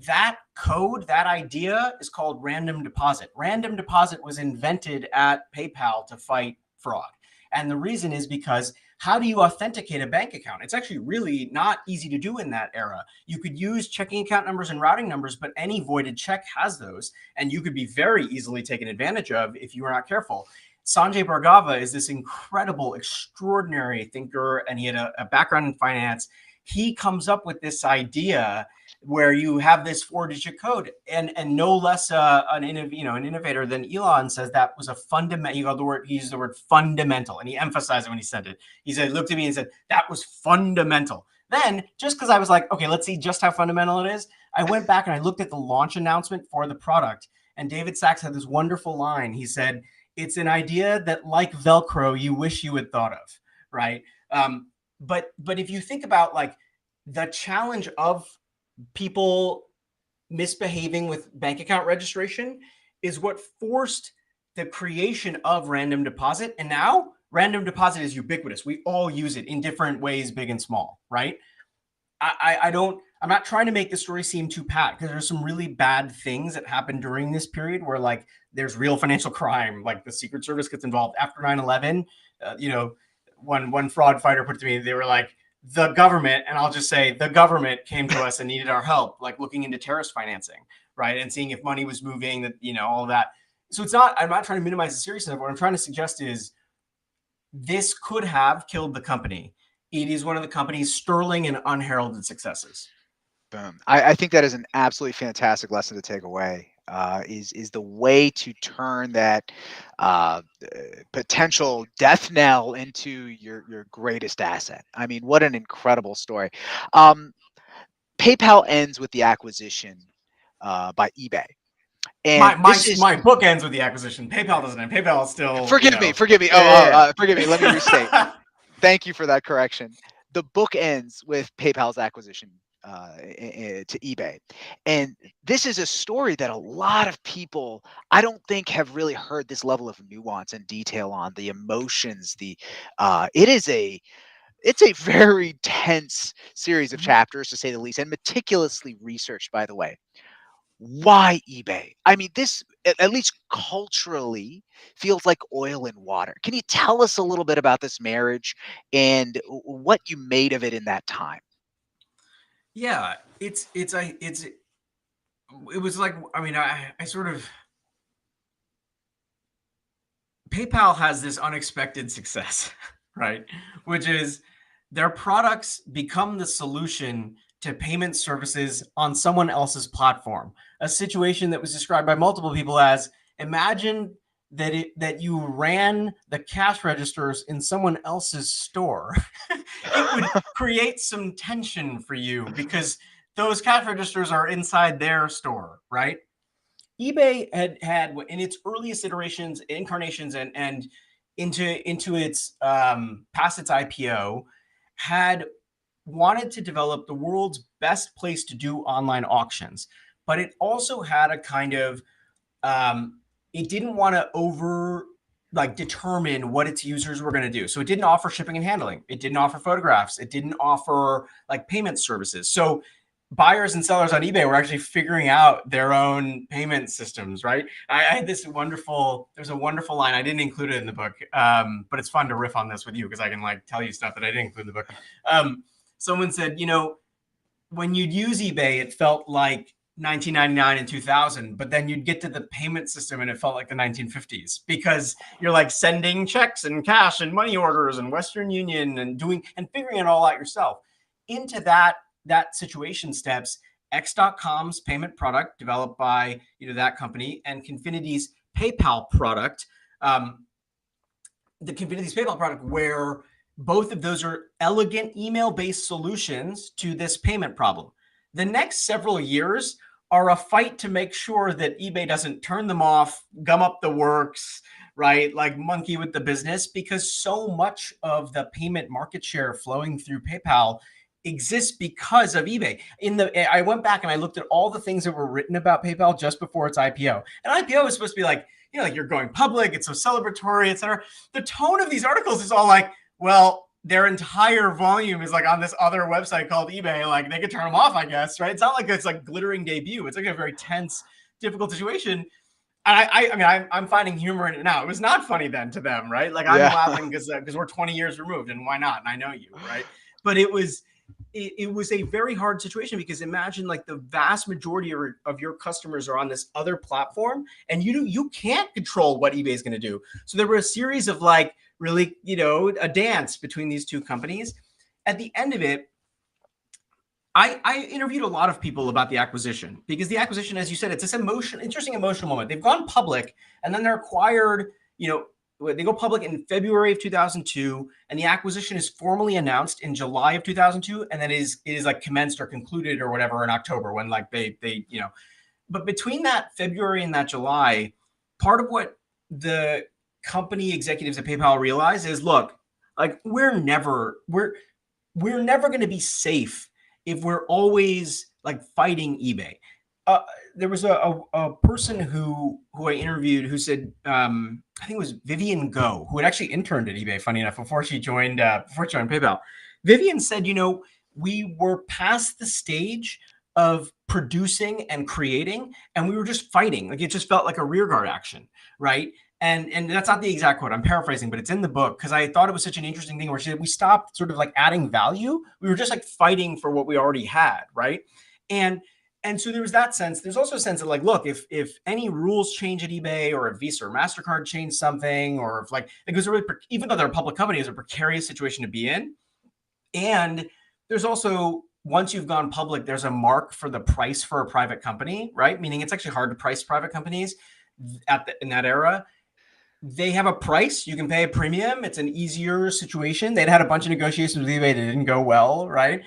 That code, that idea is called random deposit. Random deposit was invented at PayPal to fight fraud. And the reason is because how do you authenticate a bank account? It's actually really not easy to do in that era. You could use checking account numbers and routing numbers, but any voided check has those. And you could be very easily taken advantage of if you were not careful. Sanjay Bhargava is this incredible, extraordinary thinker, and he had a background in finance. He comes up with this idea where you have this 4-digit code, and no less an innovator than Elon says that was a fundamental. He used the word fundamental, and he emphasized it when he said it. He said, looked at me and said, that was fundamental. Then, just because I was like, okay, let's see just how fundamental it is, I went back and I looked at the launch announcement for the product, And David Sachs had this wonderful line. He said, it's an idea that, like Velcro, you wish you had thought of, right? But if you think about like the challenge of people misbehaving with bank account registration is what forced the creation of random deposit. And now random deposit is ubiquitous. We all use it in different ways, big and small, right? I'm not trying to make the story seem too pat, because there's some really bad things that happened during this period where like there's real financial crime, like the Secret Service gets involved after 9/11. One fraud fighter put it to me, they were like, the government, and I'll just say the government came to us and needed our help, like looking into terrorist financing, right? And seeing if money was moving, that, all of that. So I'm not trying to minimize the seriousness of it. What I'm trying to suggest is this could have killed the company. It is one of the company's sterling and unheralded successes. Boom. I think that is an absolutely fantastic lesson to take away. Is the way to turn that potential death knell into your greatest asset. I mean, what an incredible story. PayPal ends with the acquisition by eBay. And my book ends with the acquisition. PayPal doesn't end. PayPal is still. Forgive me. Forgive me. Forgive me. Let me restate. Thank you for that correction. The book ends with PayPal's acquisition to eBay. And this is a story that a lot of people, I don't think, have really heard this level of nuance and detail on the emotions. It's a very tense series of chapters, to say the least, and meticulously researched, by the way. Why eBay? I mean, this, at least culturally, feels like oil and water. Can you tell us a little bit about this marriage and what you made of it in that time? Yeah, it was like, I mean, I sort of, PayPal has this unexpected success, right? Which is their products become the solution to payment services on someone else's platform. A situation that was described by multiple people as, imagine that you ran the cash registers in someone else's store. It would create some tension for you because those cash registers are inside their store, right? eBay had in its earliest incarnations and into its past its IPO, had wanted to develop the world's best place to do online auctions, but it also had a kind of it didn't want to determine what its users were going to do. So it didn't offer shipping and handling. It didn't offer photographs. It didn't offer like payment services. So buyers and sellers on eBay were actually figuring out their own payment systems, right? I had there's a wonderful line. I didn't include it in the book, but it's fun to riff on this with you because I can like tell you stuff that I didn't include in the book. Someone said, when you'd use eBay, it felt like 1999 and 2000, but then you'd get to the payment system and it felt like the 1950s because you're like sending checks and cash and money orders and Western Union and figuring it all out yourself. Into that situation steps X.com's payment product developed by that company and Confinity's PayPal product, the Confinity's PayPal product, where both of those are elegant email-based solutions to this payment problem. The next several years are a fight to make sure that eBay doesn't turn them off, gum up the works, right? Like monkey with the business, because so much of the payment market share flowing through PayPal exists because of eBay. I went back and I looked at all the things that were written about PayPal just before its IPO. And IPO is supposed to be like, like you're going public, it's so celebratory, et cetera. The tone of these articles is all like, well, their entire volume is like on this other website called eBay. Like they could turn them off, I guess, right? It's not like it's like glittering debut. It's like a very tense, difficult situation. And I'm finding humor in it now. It was not funny then to them, right? Like I'm laughing because we're 20 years removed, and why not? And I know you, right? But it was a very hard situation because imagine like the vast majority of your customers are on this other platform, and you can't control what eBay is going to do. So there were a series of like really, a dance between these two companies. At the end of it, I interviewed a lot of people about the acquisition because the acquisition, as you said, it's this interesting emotional moment. They've gone public and then they're acquired, they go public in February of 2002, and the acquisition is formally announced in July of 2002, and then it is like commenced or concluded or whatever in October when like they. but between that February and that July, part of what the company executives at PayPal realize is, look, like we're never going to be safe if we're always like fighting eBay. There was a person who I interviewed who said, I think it was Vivian Go, who had actually interned at eBay, funny enough, before she joined PayPal. Vivian said, we were past the stage of producing and creating, and we were just fighting. Like it just felt like a rearguard action, right? And that's not the exact quote. I'm paraphrasing, but it's in the book because I thought it was such an interesting thing where she said we stopped sort of like adding value. We were just like fighting for what we already had, right? And so there was that sense. There's also a sense of like, look, if any rules change at eBay, or if Visa or MasterCard change something, or if like it was a really, even though they're a public company, it's a precarious situation to be in. And there's also, once you've gone public, there's a mark for the price for a private company, right? Meaning it's actually hard to price private companies in that era. They have a price. You can pay a premium. It's an easier situation. They'd had a bunch of negotiations with eBay that didn't go well, right?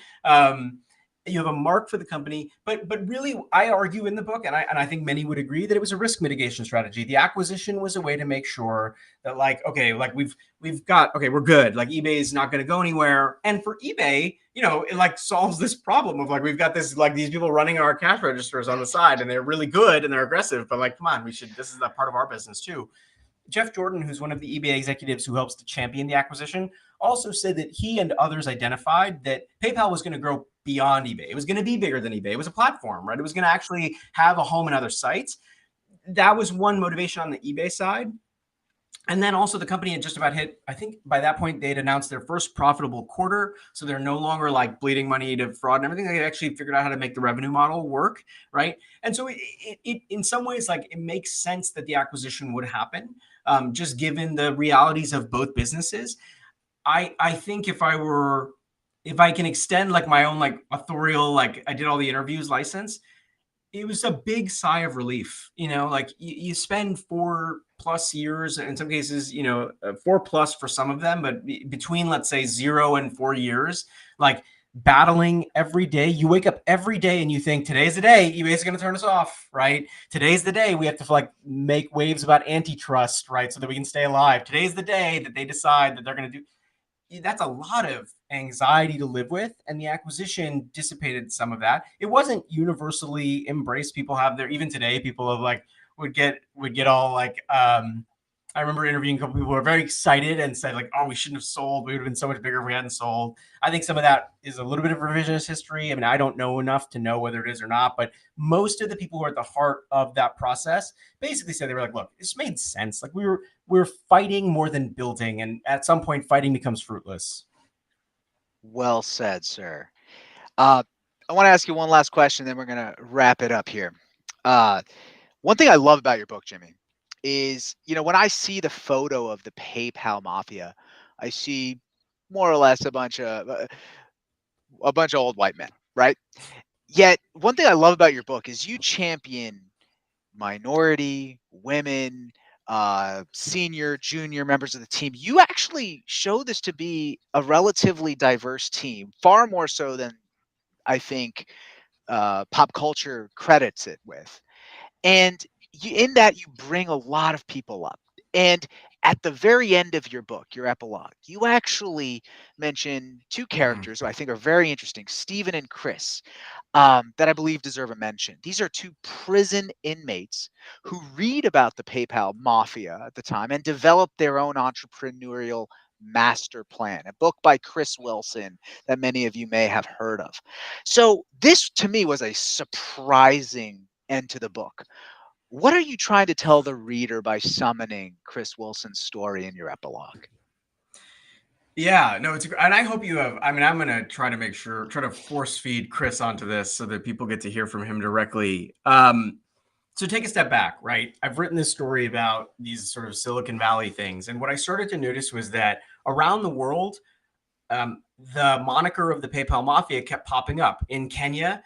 You have a mark for the company, but really, I argue in the book, and I think many would agree that it was a risk mitigation strategy. The acquisition was a way to make sure that, like, okay, like we've got, okay, we're good. Like eBay is not going to go anywhere, and for eBay, it like solves this problem of like we've got this like these people running our cash registers on the side, and they're really good and they're aggressive, but like, come on, this is a part of our business too. Jeff Jordan, who's one of the eBay executives who helps to champion the acquisition, also said that he and others identified that PayPal was going to grow beyond eBay. It was going to be bigger than eBay. It was a platform, right? It was going to actually have a home in other sites. That was one motivation on the eBay side. And then also the company had just about hit, I think by that point, they'd announced their first profitable quarter. So they're no longer like bleeding money to fraud and everything. They actually figured out how to make the revenue model work, right? And so it in some ways, like it makes sense that the acquisition would happen, just given the realities of both businesses. I think if I can extend like my own like authorial, like I did all the interviews license, it was a big sigh of relief. Like you spend 4+ years, in some cases, 4+ for some of them, but between, let's say, 0 and 4 years, like battling every day. You wake up every day and you think, today's the day eBay's going to turn us off, right? Today's the day we have to like make waves about antitrust, right? So that we can stay alive. Today's the day that they decide that they're going to do. That's a lot of anxiety to live with, and the acquisition dissipated some of that. It wasn't universally embraced. People have even today, people have like would get all like I remember interviewing a couple people who were very excited and said like, oh, we shouldn't have sold. We would have been so much bigger if we hadn't sold. I think some of that is a little bit of revisionist history. I mean, I don't know enough to know whether it is or not, but most of the people who are at the heart of that process basically said, they were like, look, this made sense. Like we're fighting more than building, and at some point fighting becomes fruitless. Well said, sir. I want to ask you one last question, then we're going to wrap it up here. One thing I love about your book, Jimmy, is, when I see the photo of the PayPal Mafia, I see more or less a bunch of old white men, right? Yet, one thing I love about your book is you champion minority, women, senior, junior members of the team. You actually show this to be a relatively diverse team, far more so than I think pop culture credits it with. And in that, you bring a lot of people up. And at the very end of your book, your epilogue, you actually mention two characters who I think are very interesting, Stephen and Chris, that I believe deserve a mention. These are two prison inmates who read about the PayPal Mafia at the time and develop their own entrepreneurial master plan, a book by Chris Wilson that many of you may have heard of. So this, to me, was a surprising end to the book. What are you trying to tell the reader by summoning Chris Wilson's story in your epilogue? Yeah, no, and I hope you have. I mean, I'm going to try to force feed Chris onto this so that people get to hear from him directly. So take a step back, right? I've written this story about these sort of Silicon Valley things. And what I started to notice was that around the world, the moniker of the PayPal Mafia kept popping up. In Kenya,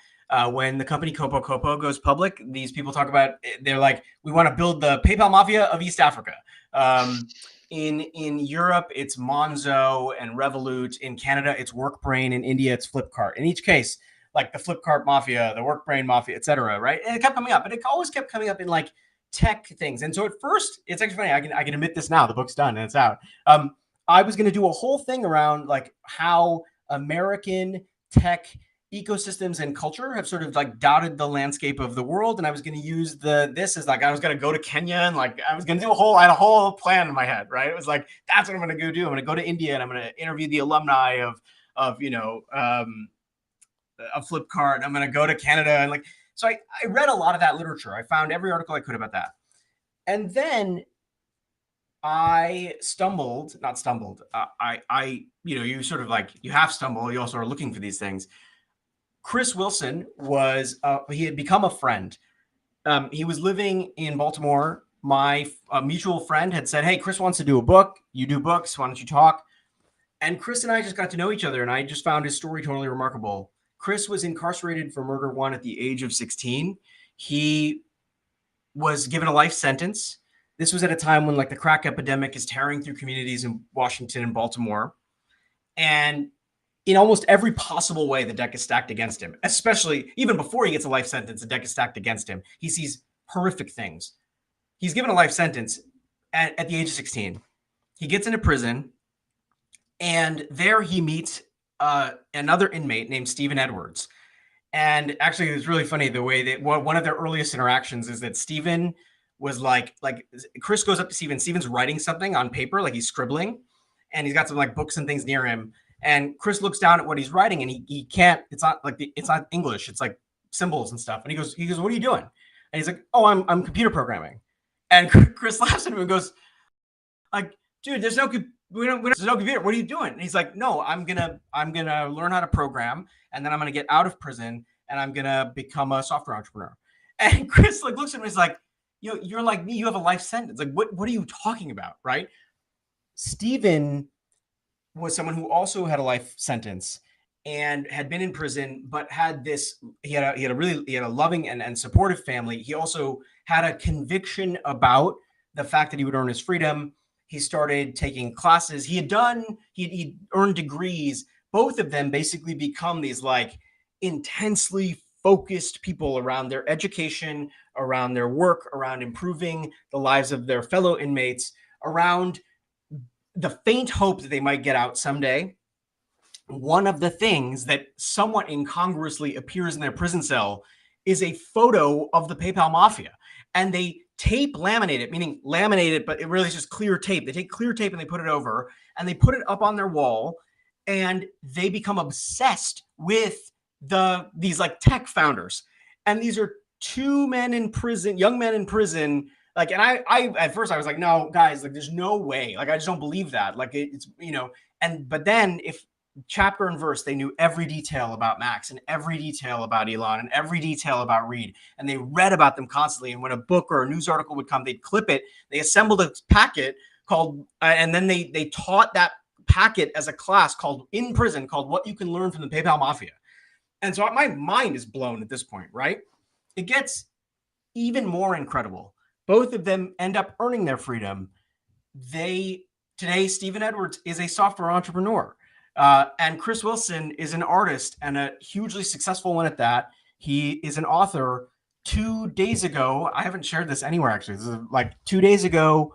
when the company Kopo Kopo goes public, these people talk about, they're like, we want to build the PayPal Mafia of East Africa. In Europe, it's Monzo and Revolut. In Canada, it's WorkBrain. In India, it's Flipkart. In each case, like the Flipkart Mafia, the Work Brain Mafia, etc. Right? And it kept coming up, but it always kept coming up in like tech things. And so at first, it's actually funny. I can admit this now. The book's done and it's out. I was going to do a whole thing around like how American tech ecosystems and culture have sort of like dotted the landscape of the world. And I was going to use this as like, I was going to go to Kenya and like, I was going to do I had a whole plan in my head, right? It was like, that's what I'm going to go do. I'm going to go to India and I'm going to interview the alumni of Flipkart. I'm going to go to Canada. And like, so I read a lot of that literature. I found every article I could about that. And then I not stumbled. You sort of like, you half stumble. You also are looking for these things. Chris Wilson he had become a friend. He was living in Baltimore. My mutual friend had said, hey, Chris wants to do a book. You do books. Why don't you talk? And Chris and I just got to know each other. And I just found his story totally remarkable. Chris was incarcerated for murder one at the age of 16. He was given a life sentence. This was at a time when like the crack epidemic is tearing through communities in Washington and Baltimore. And in almost every possible way, the deck is stacked against him, especially even before he gets a life sentence, the deck is stacked against him. He sees horrific things. He's given a life sentence at the age of 16. He gets into prison, and there he meets another inmate named Stephen Edwards. And actually, it was really funny the way that one of their earliest interactions is that Stephen was like Chris goes up to Stephen. Stephen's writing something on paper, like he's scribbling, and he's got some like books and things near him. And Chris looks down at what he's writing, and he can't. It's not English. It's like symbols and stuff. And he goes, "What are you doing?" And he's like, "Oh, I'm computer programming." And Chris laughs at him and goes, "Like, dude, there's no computer. What are you doing?" And he's like, "No, I'm gonna learn how to program, and then I'm gonna get out of prison, and I'm gonna become a software entrepreneur." And Chris like looks at him and he's like, "You're like me. You have a life sentence. Like, what are you talking about, right?" Stephen was someone who also had a life sentence and had been in prison, but had he had a loving and supportive family. He also had a conviction about the fact that he would earn his freedom. He started taking classes. He'd earned degrees. Both of them basically become these like intensely focused people around their education, around their work, around improving the lives of their fellow inmates, around the faint hope that they might get out someday. One of the things that somewhat incongruously appears in their prison cell is a photo of the PayPal Mafia. And they laminate it, but it really is just clear tape. They take clear tape and they put it over, and they put it up on their wall, and they become obsessed with these like tech founders. And these are young men in prison. Like, and I at first I was like, no, guys, like, there's no way. Like, I just don't believe that. Like, it's, but then if chapter and verse, they knew every detail about Max and every detail about Elon and every detail about Reed. And they read about them constantly. And when a book or a news article would come, they'd clip it. They assembled a packet called, and then they taught that packet as a class in prison called What You Can Learn from the PayPal Mafia. And so my mind is blown at this point, right? It gets even more incredible. Both of them end up earning their freedom. Today, Stephen Edwards is a software entrepreneur. And Chris Wilson is an artist and a hugely successful one at that. He is an author. 2 days ago, I haven't shared this anywhere actually. This is like 2 days ago,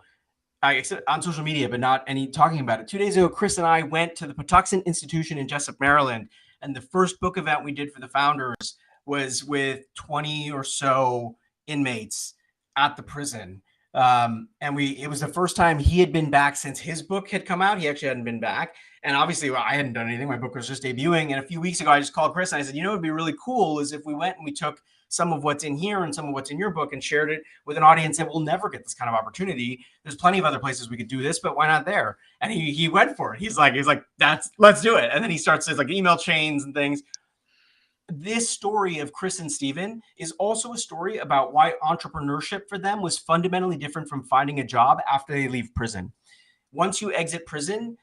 on social media, but not any talking about it. 2 days ago, Chris and I went to the Patuxent Institution in Jessup, Maryland. And the first book event we did for the founders was with 20 or so inmates at the prison. And it was the first time he had been back since his book had come out. He actually hadn't been back. And obviously, I hadn't done anything. My book was just debuting. And a few weeks ago, I just called Chris and I said, it'd be really cool is if we went and we took some of what's in here and some of what's in your book and shared it with an audience that will never get this kind of opportunity. There's plenty of other places we could do this, but why not there? And he went for it. He's like, let's do it. And then he starts his like email chains and things. This story of Chris and Stephen is also a story about why entrepreneurship for them was fundamentally different from finding a job after they leave prison. Once you exit prison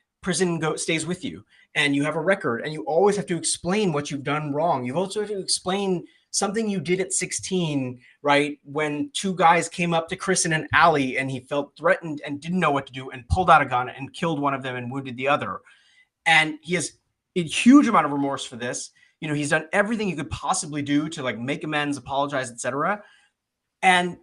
stays with you, and you have a record, and you always have to explain what you've done wrong. You also have to explain something you did at 16, right? When two guys came up to Chris in an alley and he felt threatened and didn't know what to do and pulled out a gun and killed one of them and wounded the other. And he has a huge amount of remorse for this. He's done everything he could possibly do to like make amends, apologize, etc. And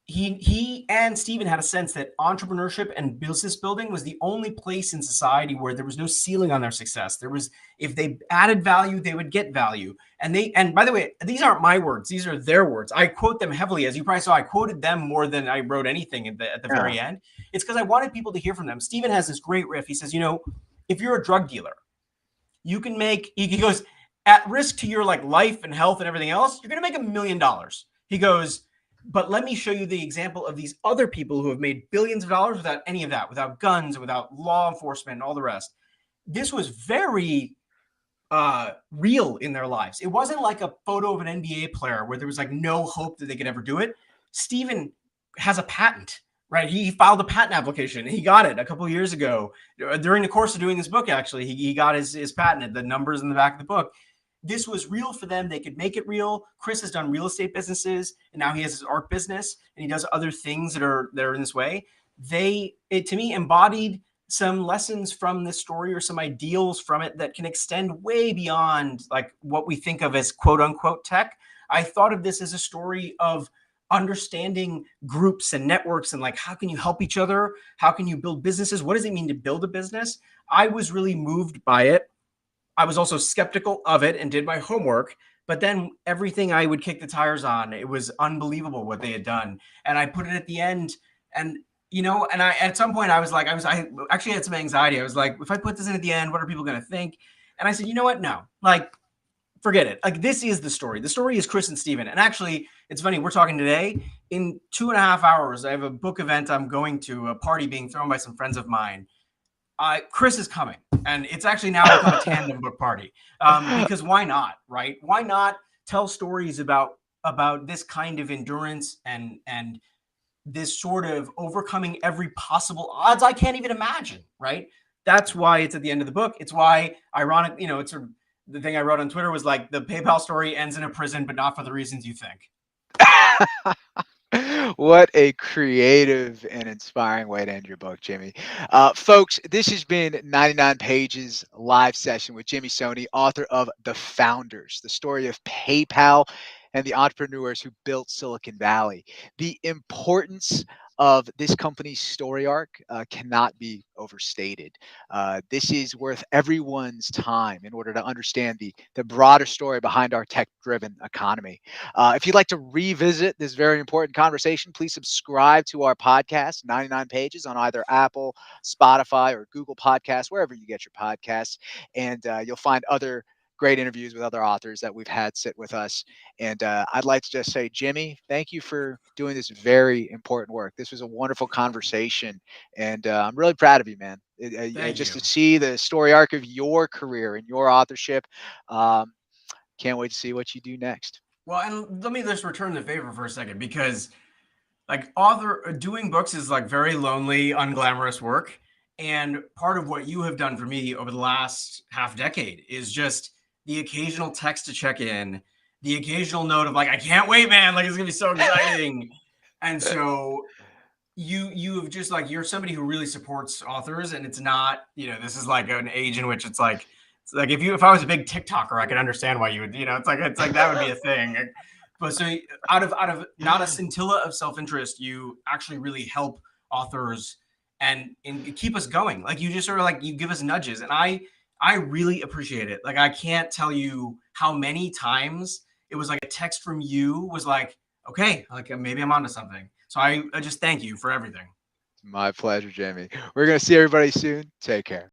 he and Stephen had a sense that entrepreneurship and business building was the only place in society where there was no ceiling on their success. There was, if they added value, they would get value. And by the way, these aren't my words; these are their words. I quote them heavily, as you probably saw. I quoted them more than I wrote anything at the very end. It's because I wanted people to hear from them. Stephen has this great riff. He says, if you're a drug dealer, you can make. He goes, at risk to your like life and health and everything else, you're going to make $1 million. He goes, but let me show you the example of these other people who have made billions of dollars without any of that, without guns, without law enforcement, and all the rest. This was very real in their lives. It wasn't like a photo of an NBA player where there was like no hope that they could ever do it. Stephen has a patent, right? He filed a patent application. He got it a couple of years ago. During the course of doing this book, actually, he got his patent, the numbers in the back of the book. This was real for them. They could make it real. Chris has done real estate businesses, and now he has his art business, and he does other things that are in this way. It to me embodied some lessons from this story or some ideals from it that can extend way beyond like what we think of as quote unquote tech. I thought of this as a story of understanding groups and networks and like how can you help each other? How can you build businesses? What does it mean to build a business? I was really moved by it. I was also skeptical of it and did my homework, but then everything I would kick the tires on, it was unbelievable what they had done. And I put it at the end, and and I at some point I actually had some anxiety. I was like, if I put this in at the end, what are people going to think? And I said, you know what? No, like, forget it. Like, this is the story. The story is Chris and Stephen. And actually, it's funny. We're talking today. In 2.5 hours, I have a book event I'm going to, a party being thrown by some friends of mine. Chris is coming, and it's actually now become a tandem book party because why not, right? Why not tell stories about this kind of endurance and this sort of overcoming every possible odds I can't even imagine, right? That's why it's at the end of the book. It's why, ironic, it's sort of the thing I wrote on Twitter was like, the PayPal story ends in a prison, but not for the reasons you think. What a creative and inspiring way to end your book, Jimmy. Folks, this has been 99 Pages live session with Jimmy Soni, author of The Founders, the story of PayPal and the entrepreneurs who built Silicon Valley. The importance of this company's story arc cannot be overstated. This is worth everyone's time in order to understand the broader story behind our tech-driven economy. If you'd like to revisit this very important conversation, please subscribe to our podcast, 99 Pages, on either Apple, Spotify, or Google Podcasts, wherever you get your podcasts. And you'll find other great interviews with other authors that we've had sit with us. And I'd like to just say, Jimmy, thank you for doing this very important work. This was a wonderful conversation, and I'm really proud of you, man. Just to see the story arc of your career and your authorship. Can't wait to see what you do next. Well, and let me just return the favor for a second, because like doing books is like very lonely, unglamorous work. And part of what you have done for me over the last half decade is just the occasional text to check in, the occasional note of like, I can't wait, man. Like, it's gonna be so exciting. And so you have just like, you're somebody who really supports authors, and it's not, this is like an age in which it's like if I was a big TikToker, I could understand why you would, it's like that would be a thing. But so out of not a scintilla of self-interest, you actually really help authors and keep us going. Like, you just sort of like, you give us nudges, and I really appreciate it. Like, I can't tell you how many times it was like a text from you was like, okay, like maybe I'm onto something. So I just thank you for everything. My pleasure, Jamie. We're going to see everybody soon. Take care.